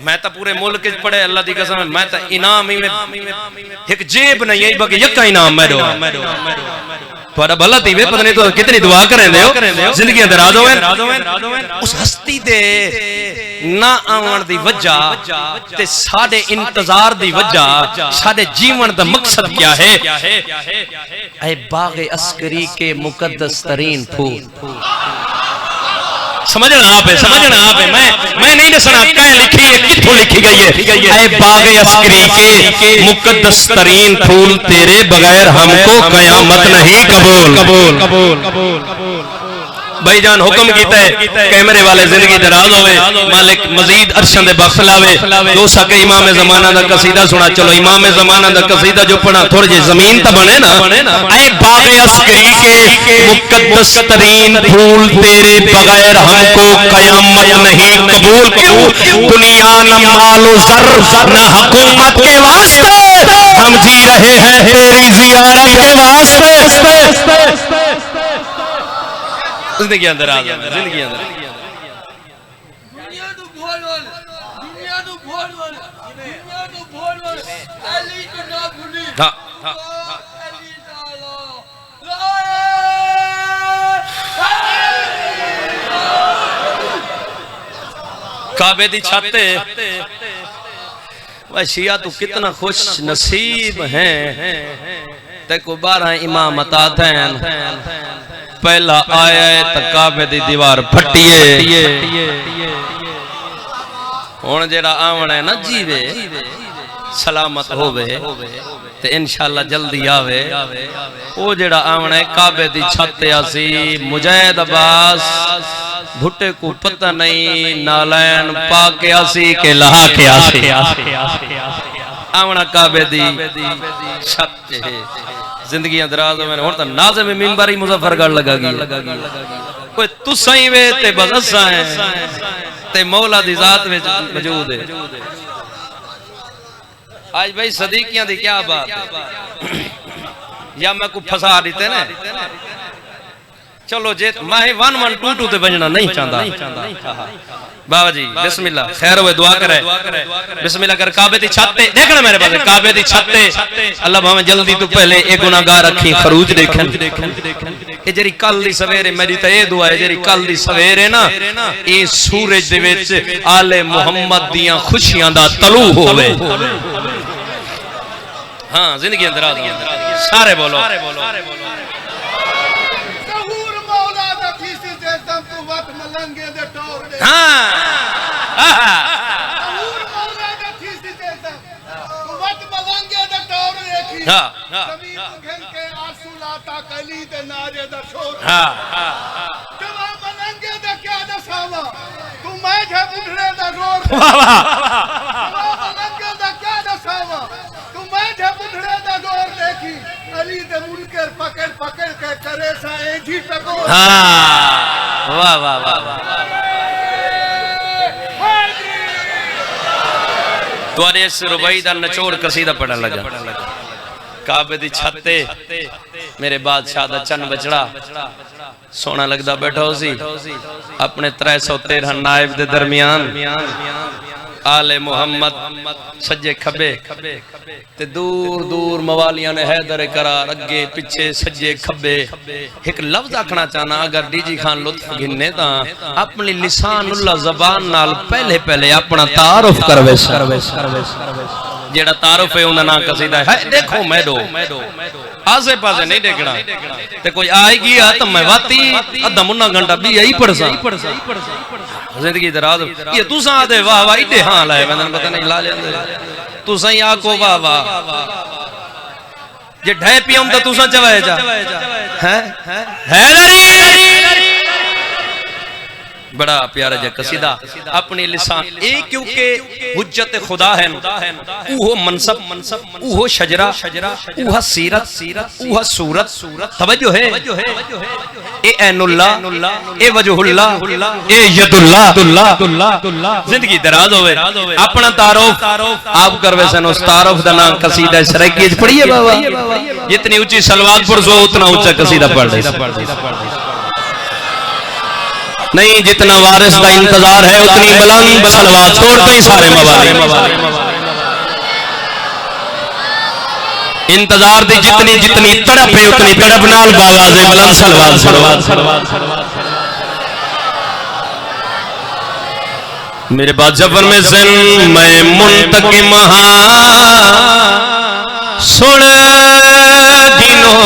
मैं तो पूरे मुल्क पढ़े अल्लाह की कसम मैं तो इनाम ही एक जेब नहीं है बल्कि यक्का इनाम मेरे थोड़ा भला थी वे पता नहीं तो कितनी दुआ करें दे जिंदगी दराज होवे उस हस्ती दे ना आवन दी वजह ते साडे इंतजार दी वजह साडे जीवन दा मकसद क्या है ऐ बाग़े अस्करी के मुकद्दस तरीन फूल समझना आप है मैं नहीं दसना कह लिखी है किथों लिखी गई है ऐ बाग़े अस्करी के मुकद्दस तरीन फूल तेरे बगैर हमको कयामत नहीं कबूल भाईजान हुक्म कीता है कैमरे वाले जिंदगी दराज होवे मालिक मजीद अरशां दे बख्श लावे जो सके इमाम ज़माना दा कसीदा सुना चलो इमाम ज़माना दा कसीदा जो पढ़ा थोड़ी जी जमीन तो बने ना ऐ बाग़े अस्करी के मुकद्दस तरीन फूल तेरे बगैर हमको कयामत नहीं कबूल क्यों दुनिया न मालो ज़र न हुकूमत के वास्ते हम जी रहे हैं तेरी ज़ियारत के वास्ते जिंदगी अंदर आ गया जिंदगी अंदर दुनिया तो भोल वाले दुनिया तो भोल वाले दुनिया तो भोल वाले अली को ना भूली हाँ अली ताला काबे दी छत भाई शिया तू कितना खुश नसीब है ते को 12 इमाम अतात हैं पहला आया है तो काबे दी दीवार फटिए हुण जेड़ा आवना है ना जीवे सलामत होवे ते इंशाअल्लाह जल्दी आवे ओ जेड़ा आवना है काबे दी छत आसी मुजाहिद अब्बास भुट्टे को पता नहीं नालैन पाके आसी के लहा के आसी आवना काबे दी छत है जिंदगी दराज में हुण तो नाज़िम मिंबरी मुज़फ्फरगढ़ लगा गई कोई तुसा ही वे ते बस असा है ते मौला दी जात विच मौजूद है आज भाई सदीकियां दी क्या बात है या मैं को फसा देते ना चलो जे मैं 1122 ते बजना नहीं चाहता बाबा जी बिस्मिल्लाह खैर होवे दुआ करे बिस्मिल्लाह कर काबे दी छत ते देखना मेरे पास काबे दी छत ते अल्लाह भावे जल्दी तू पहले ए गुनाहगार रखी खरूज देखन ए जेरी कल दी सवेरे मेरी ते ए दुआ है जेरी कल दी सवेरे ना ए सूरज दे विच आले मोहम्मद दियां खुशियां दा तलू होवे हां जिंदगी अंदर आ सारे बोलो सहूर मौला दा थीसी जे तम तू वत मलंगे दे टोर दे हां सहूर मौला दा थीसी जे तम तू वत मलंगे दे टोर देखी हां जमीन घन के आंसू लाता कली दे नारे दा शोर हां जवा मलंगे दे क्या दसावा तू मैं जे बुढ़ड़े दा रोर वाह वाह जवा मलंगे दा क्या दसावा तू मैं जे बुढ़ड़े दा रोर देखी अली दे मुनकर पकड़ पकड़ के करे सा एजी टकोर हाँ वाह वाह वाह तुआरे इस रुबाई दा नचोड़ कसीदा पढ़न लगा काबे दी छत ते मेरे बादशाह दा चन्न बचड़ा सोना लगदा बैठा सी अपने 313 नायब दे दरमियान आले मोहम्मद सज्जे खबे ते दूर दूर मवालियां ने हैदर करार अगे पिछे सज्जे खबे एक लफ्ज आखना चाहना अगर डीजी खान लुत्फ गिने ता अपनी लिसानुल्लाह ज़बान नाल पहले पहले अपना तारुफ करवे जेड़ा तारुफ है उनदा नाम कसीदा है देखो मैडो आसे पासे नहीं देखना ते कोई आएगी आ तो मैं वाती अद्धा मुन्ना घंटा भी यही पढ़सा जिंदगी दराज ये तुसा आदे वाह वाह इडे हां लाए मैंने पता नहीं ला लेंदे तुसा ही आको वाह वाह जे ढे पियम तो तुसा चवाए जा हैं हैदरी बड़ा प्यारा जा कसीदा अपने लिसान ए क्योंकि हुज्जत खुदा है उहो मनसब उहो शजरा उहा सीरत उहा सूरत तवज्जो है ए ऐनुल्लाह ए वजहुल्लाह ए यदुल्लाह जिंदगी दराज होवे अपना तारुफ आप करवे सन उस तारुफ दा नाम कसीदा सराकी च पढ़िए बाबा जितनी ऊंची सलवात पर सो उतना ऊंचा कसीदा पढ़ दे नहीं जितना वारिस का इंतजार है उतनी बुलंद सलवात छोड़ तो ही सारे मवाली इंतजार दी जितनी जितनी तड़प है उतनी तड़प नाल बावाज़े बुलंद सलवात मेरे बाद जबर में जिन मैं मुंतकिम सुन दिनों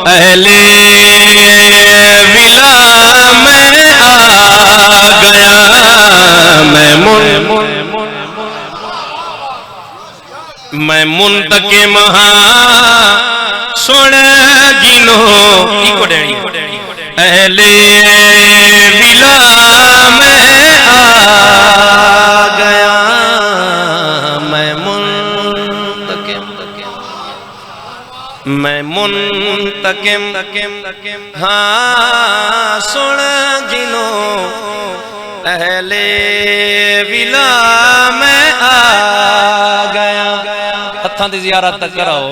अहले विला में आ गया मैं मुंतकिम सुन गिनो अहले विला में आ गया मैं मुंतकिम हाँ सुन जिनो अहले विला में आ गया। हत्थां दी ज़ियारत तक कराओ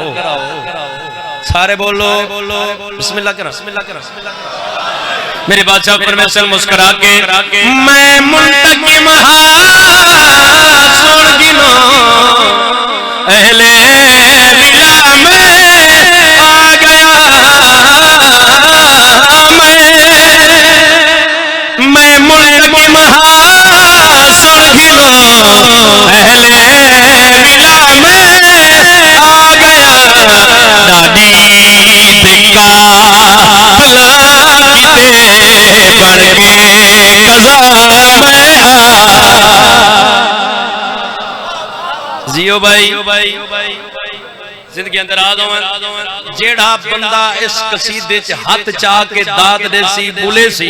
सारे बोलो बिस्मिल्लाह करो मेरे बादशाह परमेश्वर मुस्कुरा के मैं मुंतकिम हाँ सुन जिनो अहले विला में आ गया मैं मुंतकिम हाँ सुन जिनो अहले विला में आ गया। दादी दिक्का भला किते बन के कज़ा में जियो भाई जिंदगी अंदर आ दो जेड़ा बंदा इस कसीदे च हाथ चा के दात दे सी बुले सी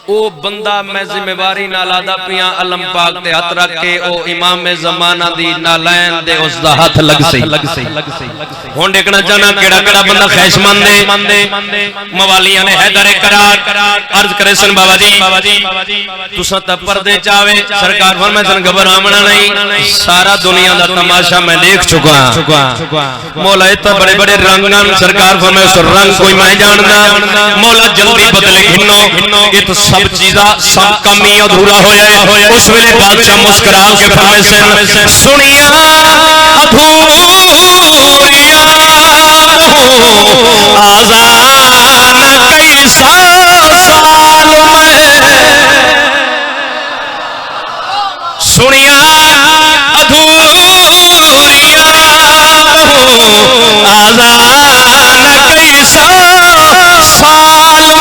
ओ बंदा मैं जिम्मेवारी नाल आदा पिया अलम पाक ते हाथ रख के ओ इमाम ज़माना दी नालैन दे उस दा हाथ लग सी हुन देखना चाहना केड़ा केड़ा बंदा ख्वाहिशमंद है मवालियां ने हैदर करार अर्ज करे सन बाबा जी तुसा ता पर्दे चावे सरकार फरमाए सन घबरावना नहीं सारा दुनिया दा तमाशा मैं देख चुका मौला इतना बड़े बड़े रंग सरकार फरमाए उस रंग कोई मैं जानदा मौला जल्दी बदले घिनो ये तो सब चीज़ा सब कम ही अधूरा होया उस वेले बादशाह मुस्कुरा के फरमाए सन सुनिया अधूरिया आज़ान कई साल में सुनिया अधूरिया आज़ान कई साल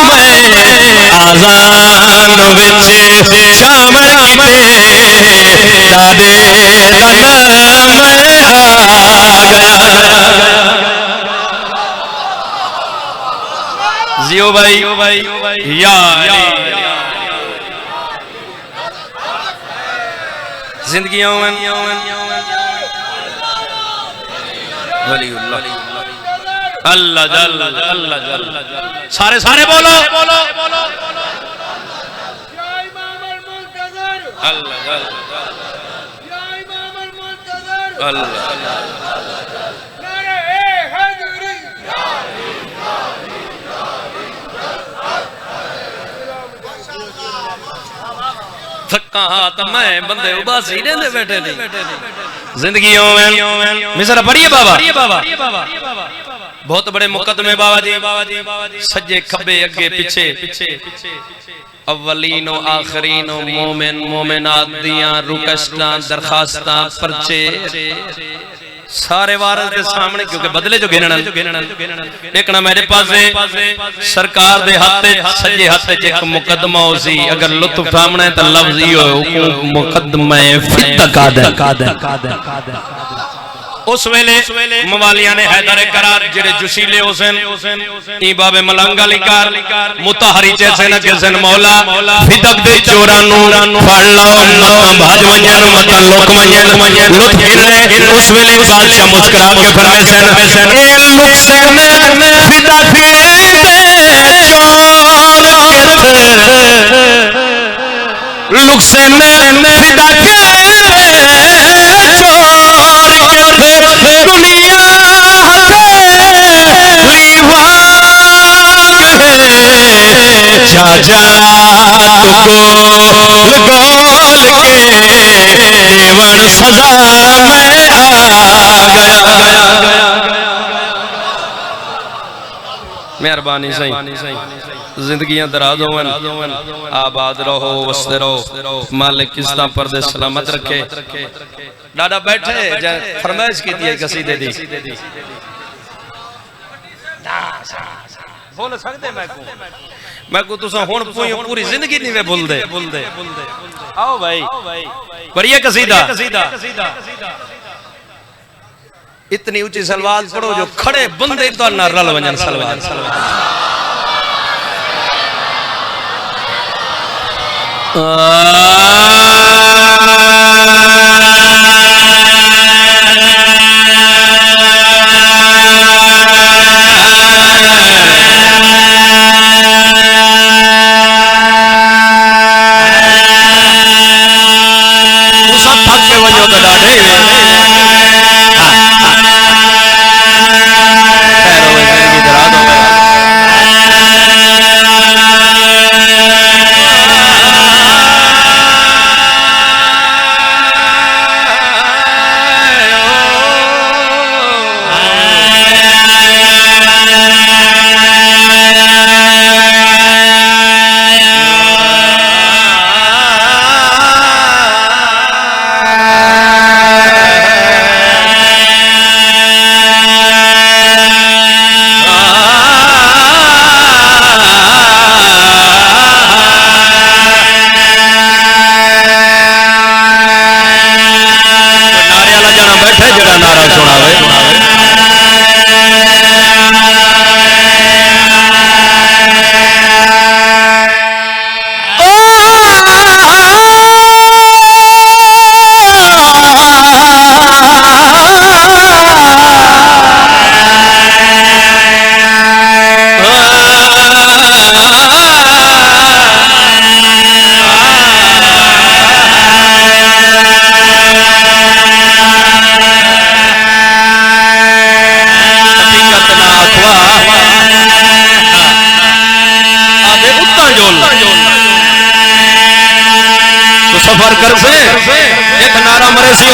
में आज़ान विच शामिल किते दादे तन में आ गया। जियो भाई यार जिंदगी अल्लाह जल सारे सारे बोलो थका हाथ मैं बंदे उबासी रहंदे बैठे नहीं जिंदगी मिसरा पढ़िए बाबा बहुत बड़े मुकदमे बाबा जी सज्जे खब्बे अगे पीछे अव्वलीनो आखरीनो मोमिन मोमिनात दियां रुकस्तां दरखास्तां पर्चे सारे वारस के सामने क्योंकि बदले जो गिनना देखना मेरे पास सरकार दे हाथ सज्जे हाथ एक मुकदमा हो सी अगर लुत्फ सामने तो लफ्ज ही हो मुकदमे उस वेले मवालिया ने हैदर करार जेड़े जुशीले हुसैन ई बाबे मलंग अली कार मुताहरी जैसे न किसन मौला फिदक दे चोरा नूरान फड़ लो मत भाज वंजन मत लोक वंजन लुत्फ गिरे उस वेले बादशाह मुस्कुरा के फरमाए सन ए लुक्सन फिदा फिरे चोर के लुक्सन फिदा के दुनिया जा जा गोल के देवन सजा में आ गया। मेहरबानी सही जिंदगियां दराज होवन आबाद रहो वसते रहो मालिक किस्ता पर्दे सलामत रखे। दादा बैठे फरमाइश की थी कसीदे दी बोल सकते मैं को तुसा हुन पूरी जिंदगी नहीं वे बोल दे आओ भाई बढ़िया कसीदा इतनी ऊंची सलवात पढ़ो जो खड़े बंदे तो ना रल वंजन सलवात सफर कर से एक नारा मरे सी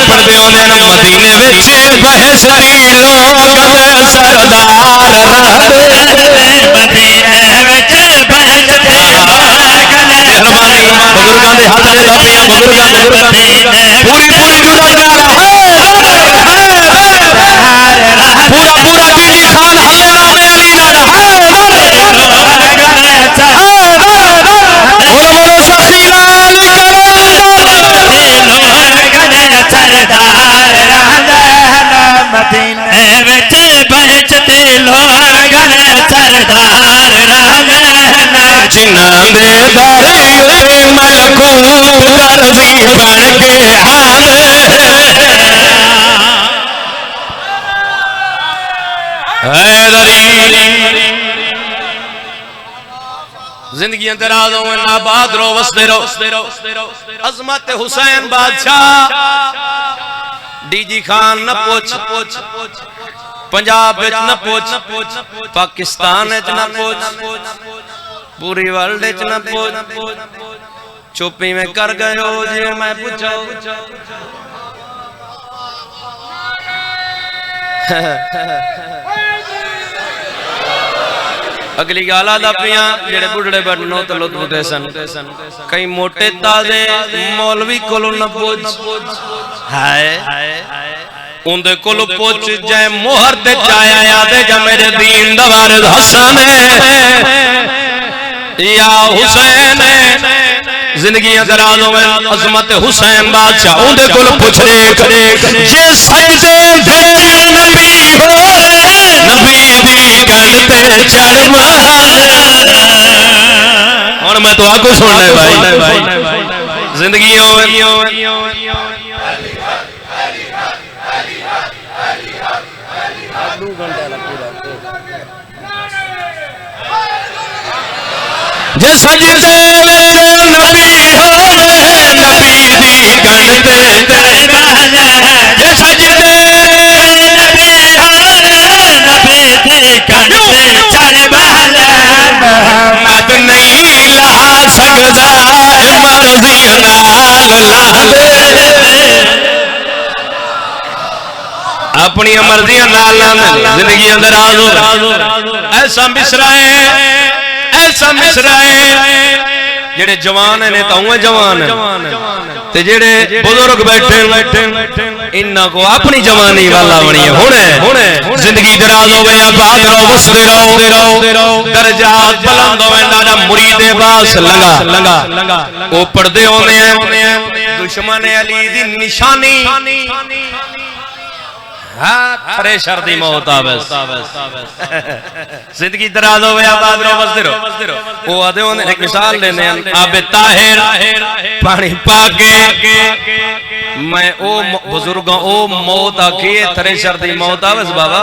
मदीने विच बहसती लोग सरदार मदीने विच बहसती मेहरबानी बुजुर्गां दे हाथ ने लापियां बुजुर्गां पूरी पूरी पूरा पूरा डीजी खान हल्ले रामे अली नाल बोलो बोलो सखी लाल मदीने विच बहसती लोग सरदार जिन्हां दे दारी मलकूत दरजी बन के जिंदगी दराज हो आबाद रो वसदे रहो अजमत हुसैन बादशाह डीजी खान न पूछ पंजाब विच न पूछ पाकिस्तान विच न पूछ पूरी वर्ल्ड विच न पूछ चुप्पी में कर गए हो जे मैं पूछो अगली गाला लापियां जेड़े बुढ़ड़े बड़नो तो लुत्फ उठे सन कई मोटे ताजे मौलवी कोलों न पूछ हाय उनदे कोलों पूछ जाए मोहर ते चाया याद जा मेरे दीन दा वारिस हसन या हुसैन जिंदगी दराज होवे अजमत हुसैन बादशाह उनदे कोलों पूछ देख जे सजदे दे नबी हो नबी दी गल ते चढ़ और मैं तो आगू सुन ले भाई जिंदगी होवे जे सजदे नबी होवे नबी दी गल ते चढ़ जे सजदे नबी दी गल ते चढ़ मत नहीं ला सक अपनी मर्जियां नाल जिंदगी अंदर आजो ऐसा मिसरा है जेड़े जवान ने तो जवान ते जेड़े बुजुर्ग बैठे इन्ना को अपनी जवानी वाला बनी हुणे जिंदगी दराज होवे आबाद रहो वसदे रहो दर्जात बुलंद होवे ना मुरीदे पास लंगा ओ पढ़दे होंदे हैं दुश्मन अली दी निशानी थ्रेशर दी मौत आवे जिंदगी दराज होवे आबाद रहो वसदे रहो ओ आदे होंदे एक मिसाल लेने आबे ताहिर पानी पाके मैं ओ बुजुर्गां ओ मौत आखी थ्रेशर दी मौत आवे बाबा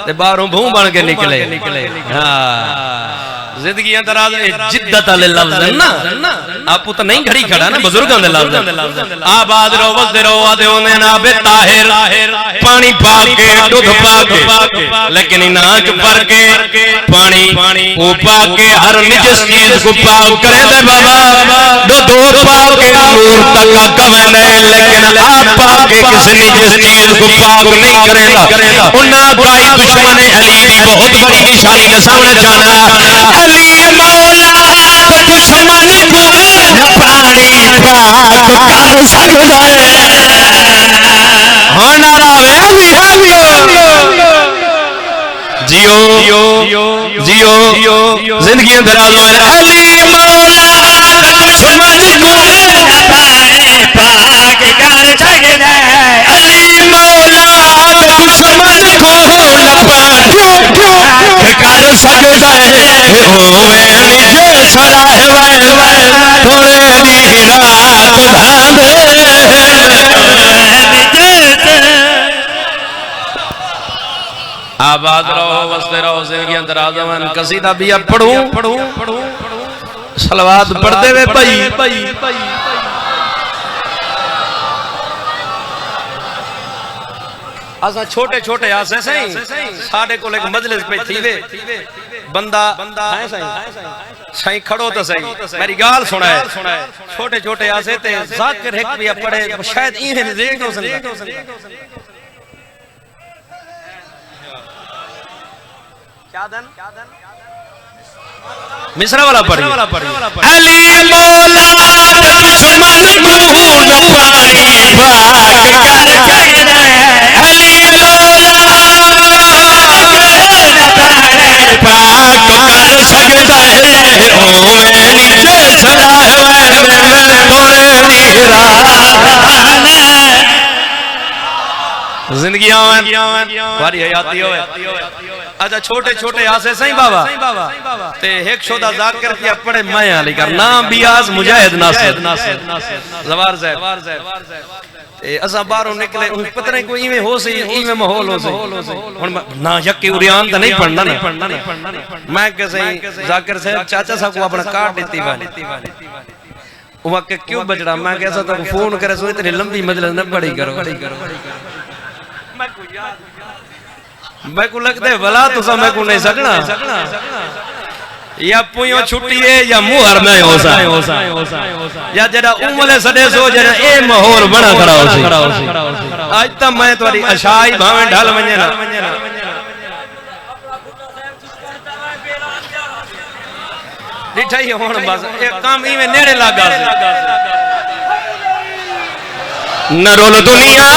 ते बाहरों भूं बन के निकले हां जिंदगी दराज जिद्दत वाले लफ्ज है ना आपू तो नहीं घड़ी खड़ा ना बुजुर्गां दे लफ्ज आबाद रहो वसदे रहो आदे होंदे ना आबे ताहिर पानी पाके दूध पाके लेकिन नाच भर के पानी वो पाके हर निजस चीज को पाक करे दे बाबा दूध पाके नूर तक कवने लेकिन आप पाके किसी निजस चीज को पाक नहीं करेगा उन्ना भाई दुश्मन अली की बहुत बड़ी निशानी के सामने जाना अली मौला दुश्मन को पानी पाक कर सकता है हाँ नारा जियो जियो जिंदगी दराज अली मौला दुश्मन को पाक कर सकता है अली मौला दुश्मन को पाक कर सकता है ओए निजे सलाह थोड़े दी रात धांधे आबाद रहो वसदे रहो जिंदगी दराज होवे कसीदा भी पढ़ूं सलवात पढ़दे वे भाई असा छोटे छोटे आसे सही साडे कोल एक मजलिस पे थीवे बंदा है सही खड़ो तो सही मेरी गाल सुना है छोटे छोटे आसे ते जाकिर एक भी पढ़े शायद इहे देख दो मिसरा वाला पढ़ी अली मौला दुश्मन को पानी पाक कर सकता है अली मौला पाक कर सकता है ओ नीचे सदा थोड़े दी जिंदगी वारी हयाती होवे अच्छा छोटे छोटे आसे सही बाबा ते एक शोदा जाकिर की पड़े मैं अली कर नाम बियास मुजाहिद नासिर जवार साहब ते असा बाहरों निकले पता नहीं कोई इवें हो सी इवें माहौल हो सी हुन ना यक्की उरियान तो नहीं पढ़ना मैं के सही जाकिर साहब चाचा साहब को अपना कार्ड देती वाली वो के क्यों बजड़ा मैं कैसा तो फोन करे सो इतनी लंबी मजलिस न बड़ी करो मैं को लगते भला तुसा मैं को नहीं सकना या पुयो छुट्टी है या मुहर में हो सा या जरा उमले सदे सो जरा ए माहौल बना खड़ा हो सी आज तक मैं तुम्हारी अशाई भावे ढल वने ना डिठा ही होण बस एक काम ई में नेड़े लागा न रोल दुनिया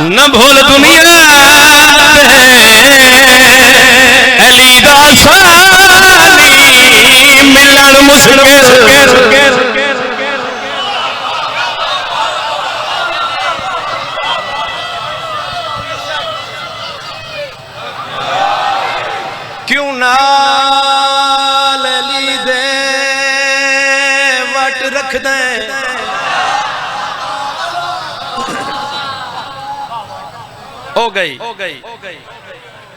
न भूल दुनिया अली दा सानी मिलन मुश्किल क्यों नाल अली दे वट रख दे हो गई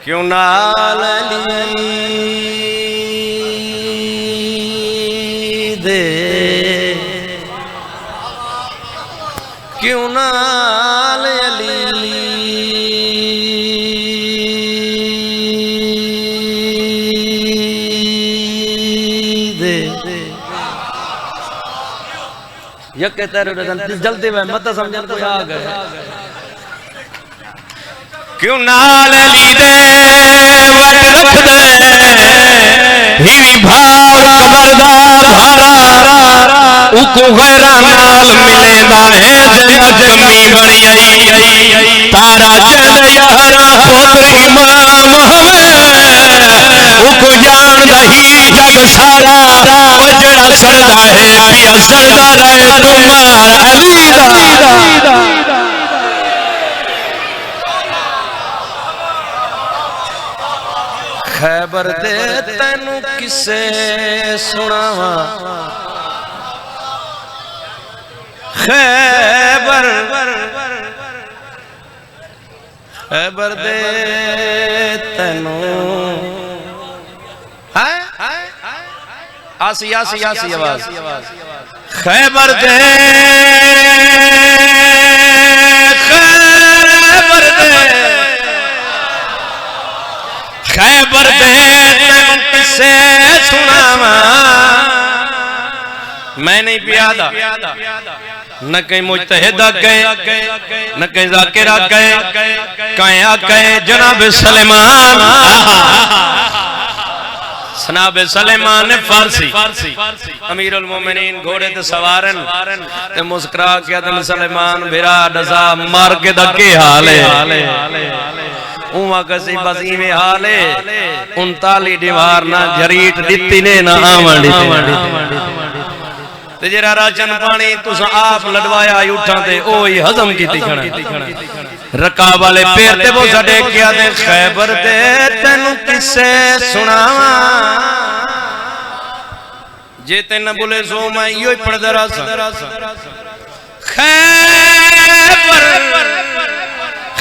क्यों नाल अली दे क्यों नाल अली यके तेरे जल्दी में मत समझन कोई आ गए क्यों नाल ली दे वट रख दे हिवी भाव कमरदार धारा उको गैरा नाल मिलेदा है जग कमी बनी आई तारा जद यारा पुत्र इमाम हवे उको जान दही जग सारा वजड़ा सरदा है पिया सरदा रहे तुम्हार अली दा खैबर दे तैनू किसे सुनावा खैबर खैबर दे तैनू आसी आसी आसी आवाज खैबर दे खैबर दे तैनू किसे सुनावा मैं नहीं पियादा न कहीं मुजतहिद गए न कहीं जाकिर गए कहीं आ गए जनाब सलेमान जनाब सलेमान फारसी अमीरुल मोमिनीन घोड़े ते सवारन ते मुस्कुरा के आदम सलेमान बिरा डसा मार के दा के हाल है उमा कसी बस इवें हाल है 39 दीवार ना जरीट दित्ती ने ना आवन ते जरा राशन पानी तुस आप लडवाया उठां ते ओही हजम कीती खणा रकाब वाले पैर ते वो सडे किया ते खैबर दे तैनू किसे सुनावा जे ते न बोले सो मैं इयो ही पढ़दा रहा खैबर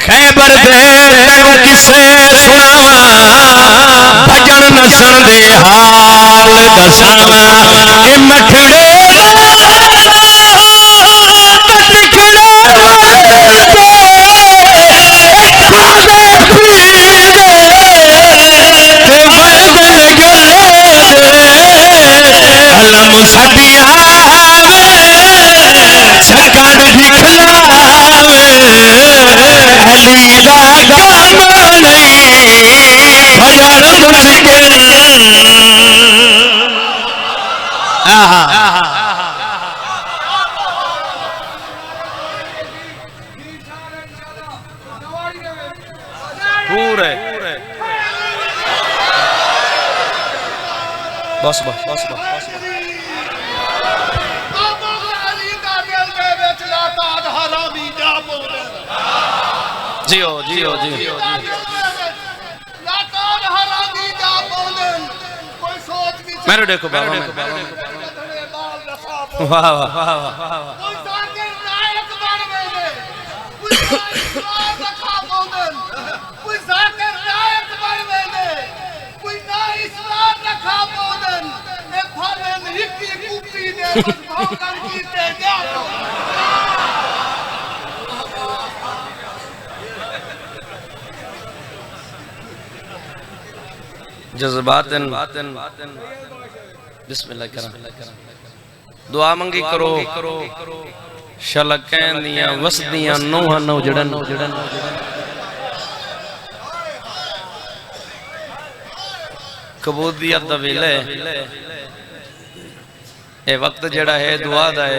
खैबर दे तैनू किसे सुनावा भजन नसन दे हाल दसावा ए मठड़े अलम सदिया छकड़ दिखलावे अली दा काम नहीं भजन मुश्किल पूरे बस बस बस बस जियो जियो जियो मेरे देखो बाबा वाह वाह वाह जज्बातन बिस्मिल्लाह करा दुआ मंगी करो शलकैन दियां वसदियां नोहां नौ जड़न कबूलियत दा वेला ए वक्त जड़ा है दुआ दा है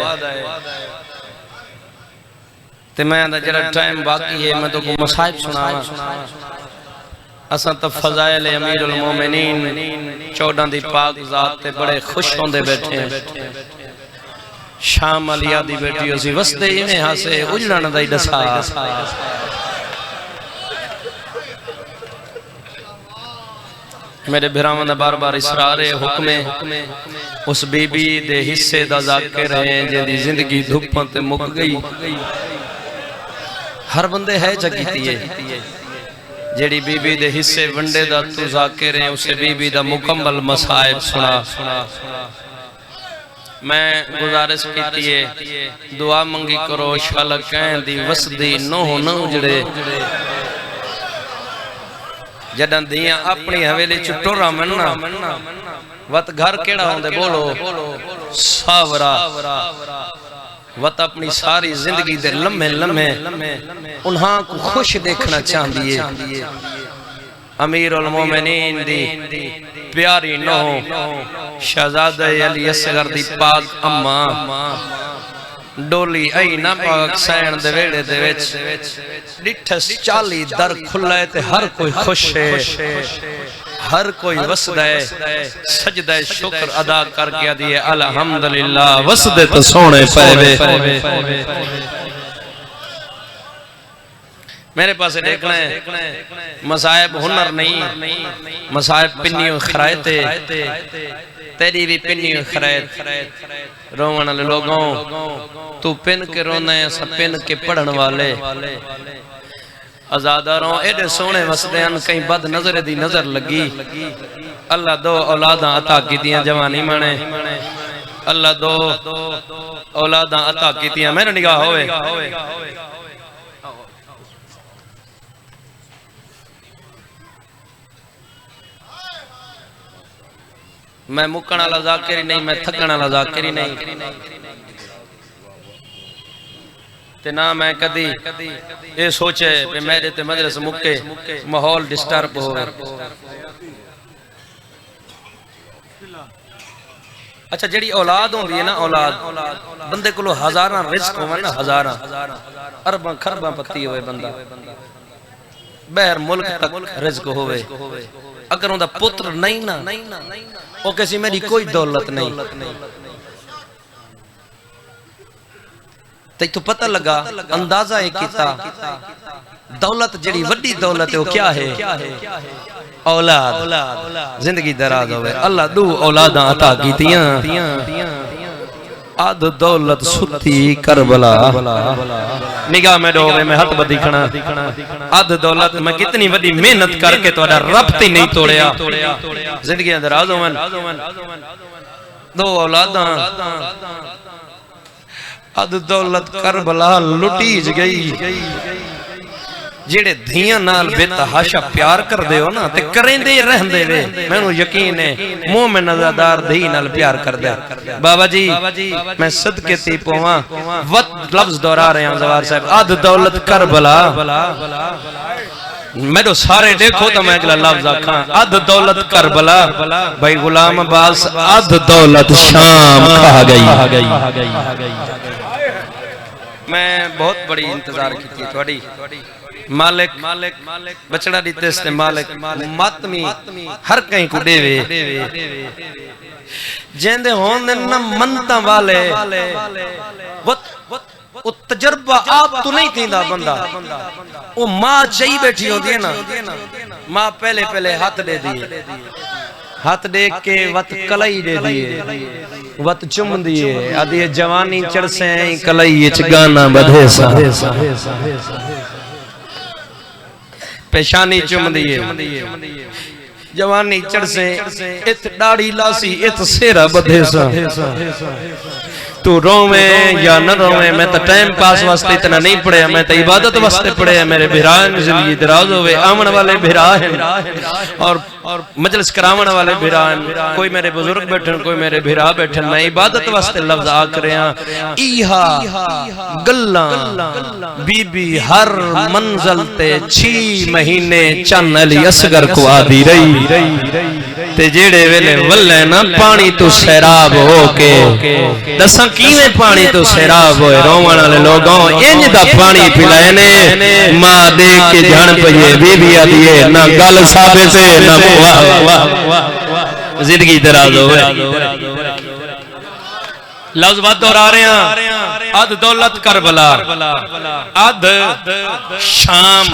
ते मैं दा जड़ा टाइम बाकी है मैं तो को मसाइब सुनावा असा तो फजाइल अमीरुल मोमिनीन 14 दी पाक जात ते बड़े खुश होंदे बैठे हैं शाम अलिया दी बेटी उसी वसदे इवें हासे उजड़न दा ही दसा मेरे भरावां दा बार बार इसरार है हुक्मे उस बीबी दे हिस्से दा जाकिर है जिंदी जिंदगी धुप्पां ते मुक गई हर बंदे है जगीती है जेड़ी बीबी दे हिस्से वंडे दा तू जाकिर है उसे बीबी दा मुकम्मल मसाइब सुना मैं गुजारिश कीती है दुआ मंगी करो शलकैन दी वसदी नोह न उजड़े जदन दियां अपनी हवेली च टोरा मनना वत घर केड़ा होंदे बोलो सावरा वत अपनी सारी जिंदगी दे लम्हे लम्हे उन्हां को खुश देखना चाहती है। अमीर उल मोमिनीन दी प्यारी नौं शहजादा अली असगर दी पाक अम्मा डोली आई ना पाक सैन दे वेड़े दे विच डिठस 40 दर खुला ते हर कोई खुश है, हर कोई वसदा है, सजदा शुक्र अदा करके दी है अल्हम्दुलिल्लाह। वसदे तो सोने पैवे मेरे पास देखना है मसायब हुनर नहीं, मसायब पिन्नियों खरायते तेरी भी पिन्नियों खरायत रोवन वाले लोगों तू पिन के रोना है सब पिन के पढ़न वाले आजादारों एडे सोने वसदे हैं कहीं बद नजर दी नजर लगी। अल्लाह दो औलादा अता कीतियां जवानी माने, अल्लाह दो औलादा अता कीतियां मेरे निगाह होवे। मैं मुकण वाला जाकिर नहीं, मैं थकण वाला जाकिर नहीं ते ना मैं कदी ये सोचे कि मेरे ते मजलिस मुके माहौल डिस्टर्ब हो। अच्छा जेड़ी औलाद होंदी है ना, औलाद बंदे को हजारां रिज़्क होवे ना, हजारां अरबां खरबां पत्ती होवे बंदा बहर मुल्क तक रिज़्क होवे, अगर उनका पुत्र नहीं ना वो किसी मेरी कोई दौलत नहीं तो पता लगा अंदाजा एक किता दौलत जेड़ी वड्डी दौलत है वो क्या है? औलाद। जिंदगी दराज होवे अल्लाह दो औलादा अता कीतियां अद दौलत सुती करबला निगाह में डोवे में हाथ बदी खना अद दौलत मैं कितनी बड़ी मेहनत करके तोड़ा रब्त ही नहीं तोड़या जिंदगी दराज होवन दो औलादा अद दौलत करबला लुटीज गई। जेड़े धियां नाल बेतहाशा प्यार कर दे हो ना ते करेंदे रहंदे वे मैनू यकीन है मुंह में नज़रदार धी नाल प्यार कर दे। बाबा जी मैं सदके ती पवा वत लफ्ज दोहरा रहे हैं जवार साहब अद दौलत करबला मेरे सारे देखो तो मैं अगला लफ्ज आखा अद दौलत करबला भाई गुलाम अब्बास अद दौलत शाम खा गई। मैं बहुत बड़ी इंतजार की थी थोड़ी मालिक बचड़ा दीते से मालिक मातमी हर कहीं को देवे जेंदे होंदे न मनता वाले वो तजर्बा आप तो नहीं थींदा बंदा वो मां चाहिए बैठी होती है ना मां पहले पहले हाथ दे दिए हाथ देख के वत कलाई दे दिए वत चुम दिए आदि जवानी चढ़से कलाई च गाना बधे सा पेशानी चुम दिए जवानी चढ़से इत दाढ़ी लासी इत सेरा बधे सा तू रोवे या न रोवे मैं तो टाइम पास वास्ते इतना नहीं पढ़िया मैं तो इबादत वास्ते पढ़िया मेरे भिरा जिंदगी दराज होवे आवन वाले भिरा हैं और मजलिस करावन वाले भिरा हैं कोई मेरे बुजुर्ग बैठन कोई मेरे भिरा बैठन मैं इबादत वास्ते लफ्ज आख रहा इहा गल्ला बीबी हर मंजिल ते 6 महीने चन अली असगर को आदी रही ते जेड़े वेले वल्ले ना पानी तो सैराब होके दसा किवें पानी तो सैराब होए रोवण वाले लोगों इंज दा पानी पिलाए ने मां देख के जान पईए बीबी आदी है ना गल साबित है ना जिंदगी दराज होवे लफ्ज बात दोहरा रहे हैं अद दौलत करबला अद शाम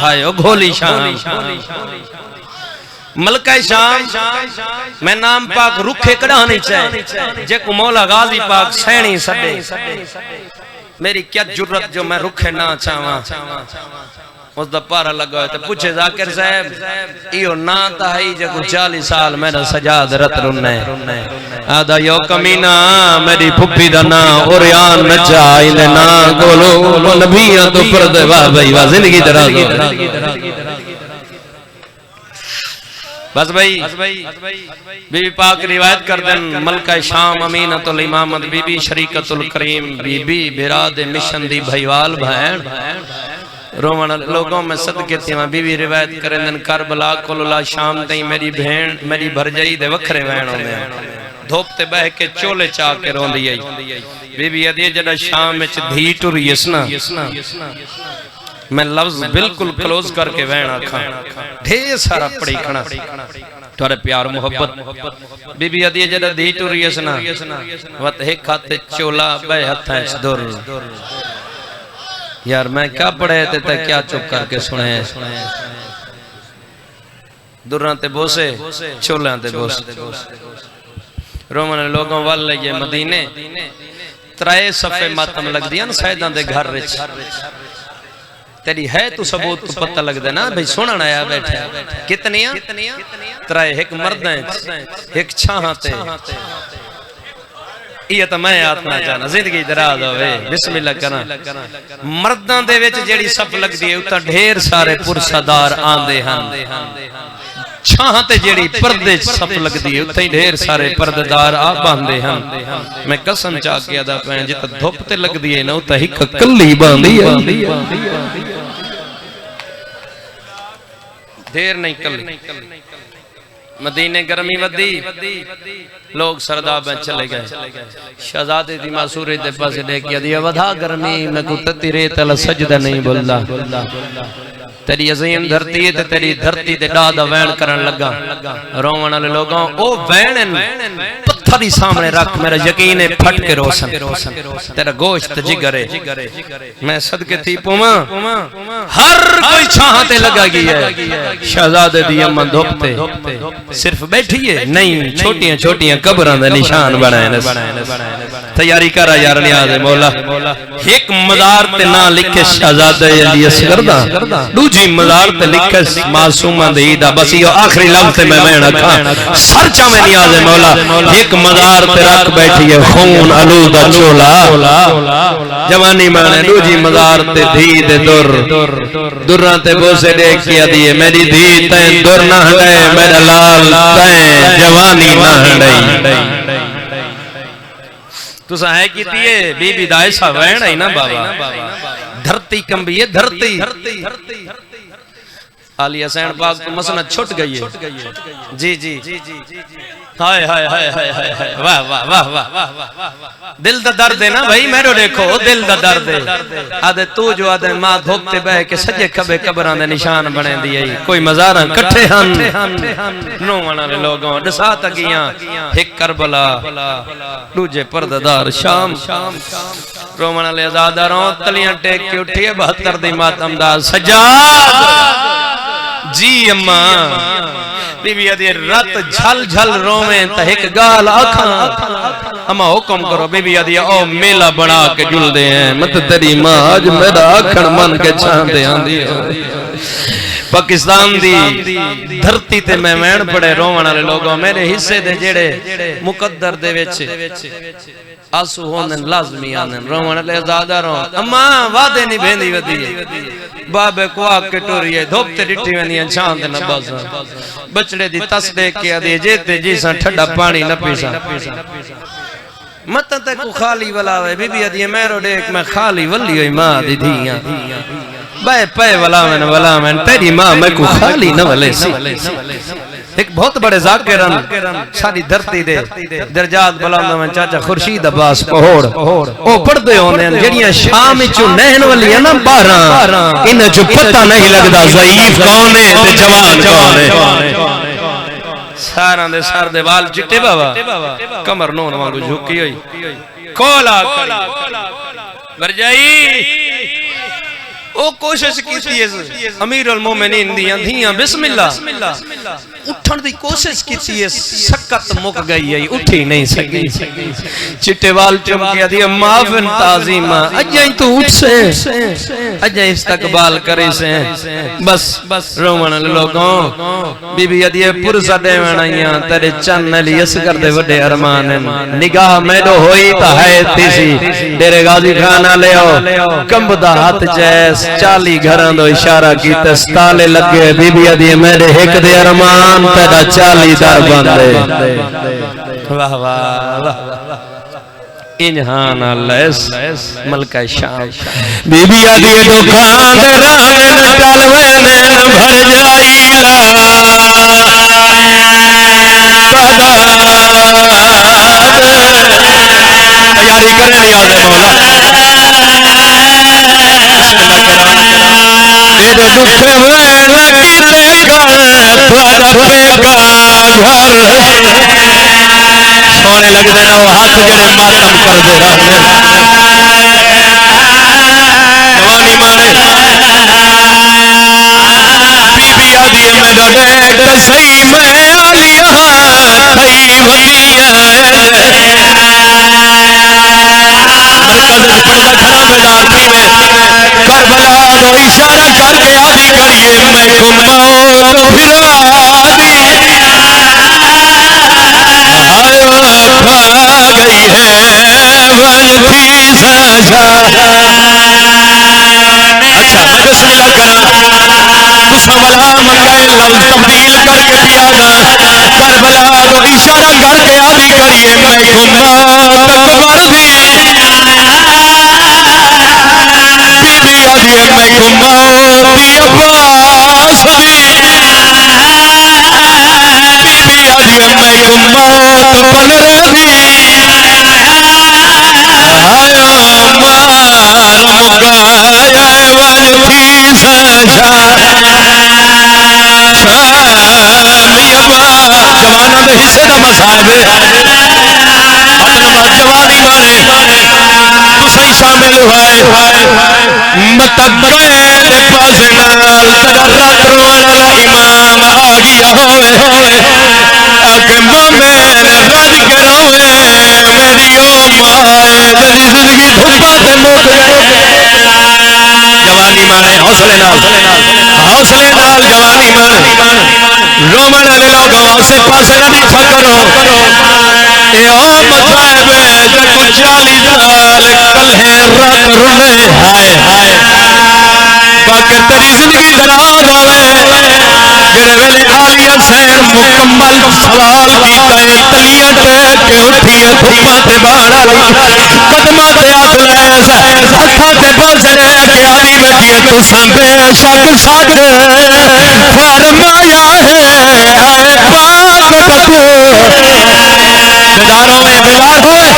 हाय ओ घोली शाम मलका शाम मैं नाम पाक रुखे कड़ा नहीं चाहे जेको मौला गाजी पाक सैनी सदे मेरी क्या जुर्रत जो मैं रुखे ना चावा उसदा पारा लगा तो पूछे जाकिर साहब इयो ना ताई जेको 40 साल मेरा सजाद रत रुन्ने आदा यो कमीना मेरी फुफी दा ना ओरियान नचा इने ना गोलो नबियां तो पर्दे वाह भाई वाह जिंदगी दराज बस भाई बीबी पाक रिवायत कर देन मलका शाम अमीनतुल इमामत बीबी शरीकतुल करीम बीबी बिराद मिशन दी भईवाल भैन रोमन लोगों में सदके थी बीबी रिवायत करें दिन करबला कोला शाम तई मेरी भेण मेरी भरजाई दे वखरे वहण होंदे धोप ते बह के चोले चा के रोंदी आई बीबी अदी जड़ा शाम विच धी टुरीस ना मैं लफ्ज बिल्कुल क्लोज करके वहण आखा ढेर सारा पड़ी खना तुरे प्यार मोहब्बत बीबी अदी जड़ा धी टुरीस ना वत एक हाथ चोला बह हथा दुर यार मैं क्या पढ़े थे क्या चुप करके सुने दुर्रा ते बोसे चोला ते बोसे रोमन लोगों वाल लगे मदीने त्राए सफे मातम लग दिया ना सैदा दे घर विच तेरी है तू सबूत तू पता लगदा ना भाई सुनन आया बैठा कितनियां त्राए एक मर्दां एक छाहां ते ये तो मैं आत्मा चाहना जिंदगी दराज होवे बिस्मिल्लाह करा मर्दां दे विच जेड़ी सफ लगदी है उता ढेर सारे पुरसादार आंदे हन छां ते जेड़ी पर्दे सफ लगदी है उते ढेर सारे पर्देदार आ बांधे हन मैं कसम चा के अदा पैन जित धुप ते लगदी है ना उता हिक कल्ली बांधी है देर नहीं कल्ली मदीने गर्मी वदी लोग सरदाब में चले गए शहजादे दी मासूरे दे पासे लेके दिया वधा गर्मी मैं को तती रेत अल सजदा नहीं बोलदा तेरी अजीम धरती है ते तेरी धरती ते डादा वैन करन लगा रोवन वाले लोगों ओ वैन पत्थर ही सामने रख मेरा यकीन है फट के रोशन तेरा गोश्त जिगर है मैं सदके थी पुमा हर कोई छाहते लगा गई है शहजादे दी अम्मा धोपते सिर्फ बैठी है नहीं छोटियां छोटियां कब्रां दे निशान बनाए ने तैयारी करा यार नियाज़ मौला एक मज़ार ते ना लिखे शहजादे अली असगर दा दूजी मज़ार ते लिखे मासूमा दी दा बस यो आखिरी लफ्ज़ ते मैं रखा सरचा में नियाज़ मौला एक मज़ार ते रख बैठी है खून आलूदा चोला जवानी माने दूजी मज़ार ते धी दे दुर दुर्रा ते बोसे देख के दिए मेरी धी तै दुर ना हंडे मेरा लाल तै जवानी ना हंडे तुसा है कीती है बीबी दायसा वहण है ना बाबा धरती कंबी है धरती आलिया सैन पाक तो मसनद छुट गई है जी जी हाय हाय हाय हाय हाय वाह वाह वाह वाह दिल दा दर्द है ना भाई मेरो देखो दिल दा दर्द है आदे तू जो आदे मां धोपते बह के सजे खबे कब्रां दे निशान बने दी है कोई मज़ारां इकट्ठे हन रोवण वाले लोगों दसा तकियां एक करबला दूजे पर्देदार शाम रोवण वाले आजादारों तलियां टेक के उठी 72 दी मातम दा सजाद जी अम्मा बीबी आदि रात झल झल रोवे त एक गाल आखा अम्मा हुक्म करो बीबी आदि ओ मेला बना के जुलदे हैं मत तेरी मां आज मेरा आखण मन के चांदे आंदी पाकिस्तान दी धरती ते मैं वैण पड़े रोवण वाले लोगों मेरे हिस्से दे जेड़े मुकद्दर दे विच आंसू होने लाजमी आने रोवण वाले आजादारों अम्मा वादे नहीं भेंदी वदी बाबे को आके टोरिए धोपते डिटी वनिया चांद न बस बचड़े दी तस देख के आदे जेते जी सा ठंडा पानी न पीसा मत ते को खाली वलावे बीबी आदि मेरो देख मैं खाली वली होई मां दी धियां बाय पे वला मैं तेरी मां मैं को खाली न वले सी एक बहुत बड़े जाकिरन सारी धरती दे दरजात बुलंद में चाचा खुर्शीद अब्बास पहोड़ ओ पढ़दे होंदे जेड़ियां शाम विचों नहन वालियां ना 12 इन्हां चों पता नहीं लगदा ज़ईफ कौन है ते जवान कौन है सारा दे सर दे वाल चिट्टे बाबा कमर नोन वांगू झुकी होई कोला वरजाई ओ कोशिश कीती है अमीर अल मोमिनीन दियां धियां बिस्मिल्लाह उठण दी कोशिश कीती है सकत मुक गई है उठी नहीं सकी चिट्टे वाल चमके दी माफन ताजीमा अजय तू उठ से अजय इस्तकबाल करे से बस रोवण लोगों बीबी अदी पुरसा देवण आईया तेरे चन्न अली असगर दे वडे अरमान निगाह मैडो होई ता है तीसी डेरे गाजी खाना ले आओ कंबदा हाथ जैस 40 घरां दो इशारा कीते ताले लगे बीबी अदी मेरे एक दे अरमान जवान तेरा 40 दर बंदे वाह वाह वाह इंजहान लैस मलका शाम बीबी आदि दुकान रावे न चलवे ने भर जाई यारी करे नियाज़ मौला मेरे दुख में लगी तेगा द्वारा पेगा घर सोने लगते ना वो हाथ जड़े मातम कर दे जवानी माने बीबी आदि मेरा डेट सही मैं आलिया खई वतिया मरकज पड़ता खड़ा मैदान में करबला रो इशारा करके आदि करिए मैं घुमाओ तो फिर आदि खा गई है वन थी सजा अच्छा बिस्मिल्लाह करा तुसमला मंगाए लफ्ज तब्दील करके पियादा करबला तो इशारा करके आदि करिए मैं घुमा तक मर्दी बीबी आदि मैं घुमाओ अब्बास दी बीबी आदि मैं घुमाओ तो पनरे दी आयो मार मुगाया वन थी सजा जवाना दे हिस्से दा मसाल वे जवानी मारे तुसी शामिल हुए मतकए दे पास नाल तेरा रात वाला इमाम आ गया होए आके मामे रज के रोए मेरी ओ माए तेरी जिंदगी धुप्पा ते मुक गई जवानी मारे हौसले नाल जवानी मारे रोमन वाले लोग आसे पासे ना नीठा करो ए ओ मताबे जकु 40 साल कल है रात रुले हाय हाय बाकी तेरी जिंदगी दराज होवे जेड़े वेले आलिया सैन मुकम्मल सवाल कीता है तलियां टेक के उठी है धुप्पा ते बाहर आई कदमा ते अग लैस हत्थां ते बज के आली बैठी है तू संबे शक साड फरमाया है आए पाक बदू बेदारों में बेदार होए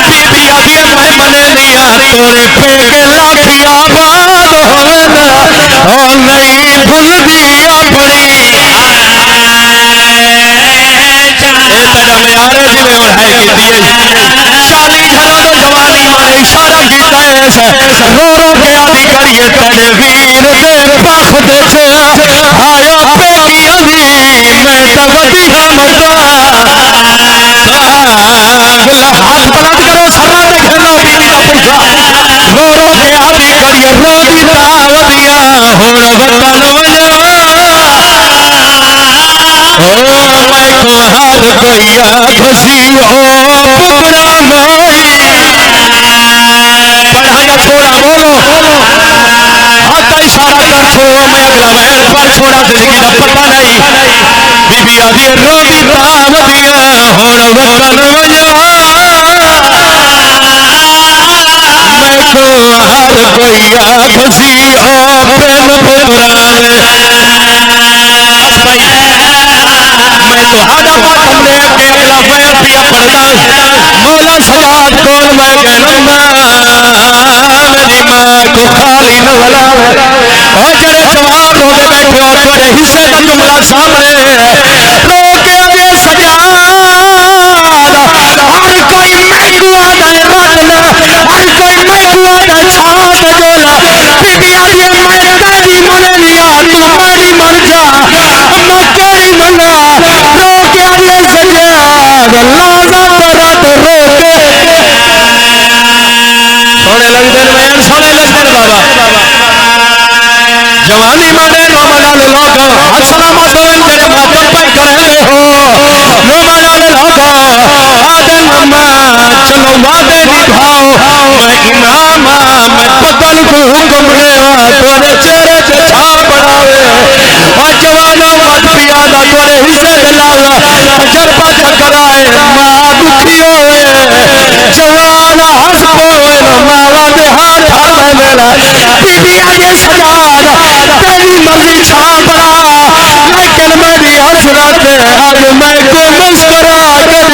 बीबी आदि मैं मने लिया तोरे फेंके लाखिया बात होवे ना ओ नहीं भूल दिया पड़ी तेरा मयारे जिले और है कीती शादी घरों तो जवानी मारे इशारा कीता है रो रो के आदि करिए तेरे वीर दे पख दे आयो पेकी आदि मैं तो वधिया मरदा हाथ बुलंद करो सरा दे घेरना बीबी का पैसा रो रो के आदि करिए रोदी तावदिया हुण वतन वजवा ओ मैं को हाथ कोइया खुशी हो पुकड़ा मोई बढ़ाया थोड़ा बोलो हाथ का इशारा कर छोड़ो मैं अगला वैर पर छोड़ा जिंदगी का पता नहीं बीबी आदि रोदी तावदिया हुण वतन वजवा मैं को हाथ कोइया खुशी हो प्रेम पुकड़ा बस भाई मैं तो आधा मातम ले अकेला मैं पिया पड़दा मौला सजाद कौन मैं कहना मेरी मां को खाली न वाला ओ जड़े जवान रोदे बैठे और बड़े हिस्से का जुमला सामने रो के ये सजाद हर कोई महंगू आदा रातना हर कोई महंगू आदा छान जोला बीबी आदि मैं तेरी मन लिया तू मेरी मन जा मैं तेरी मना रो के ये सजाद लाना तेरा तो रो के सोने लगते मैं सोने लगते बाबा जवानी मारे रोमना ले लोग अस्सलाम वालेकुम तेरे मातम पर करे हो रोमना ले लोग आदम अम्मा चलो वादे निभाओ मैं इमाम मैं पतन को हुक्म ले तोरे चेहरे पे छाप पड़ावे और जवानों मत पिया दा बीबी आगे सजाद तेरी मर्जी शाम बना लेकिन मेरी हसरत आज मैं को मुस्कुरा कर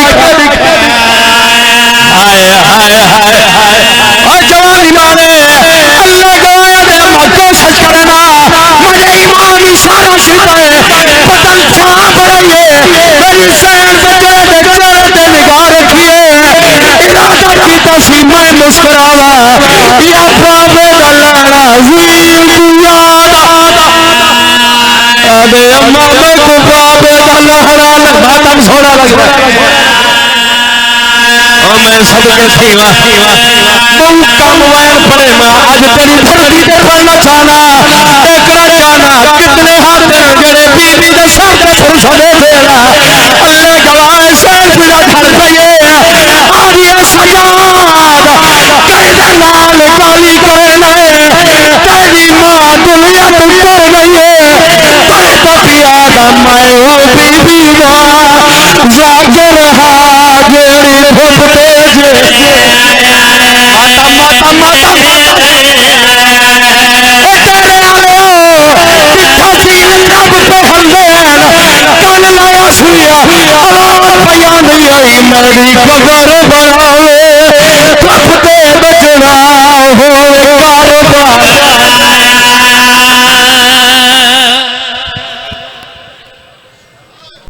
हाय हाय हाय हाय जवानी मारे अल्लाह गवाया दे मको सच करना मुझे ईमान सारा शिदा है बदल छा पड़े मेरी सैन बच्चे दे चेहरे ते निगाह रखिए इरादा कीता सी मैं मुस्कुरावा या बाबे दा लाड़ा वीर दुआदा अबे अम्मा मैं को बाबे दा लाड़ा मातम सोना लग रहा मैं सबके थीवा तुम कम वैन पड़े मैं आज तेरी धरती पे पड़ना चाहना देखना चाहना कितने हाथ मेरे बीबी दे सर पे खुरसा दे देना अल्लाह गवाह सैन बिना घर रहिए आज ये सजाद कैसे नाल गाली करना है तेरी माँ दुनिया तो कर गई है पर तो किया मैं वो बीबी माँ जागर हाजरी फुटते जे माता माता तेरे आले जिथा सी लब पे हंदे कल लाया सुया और बयान नहीं आई मेरी कबर बना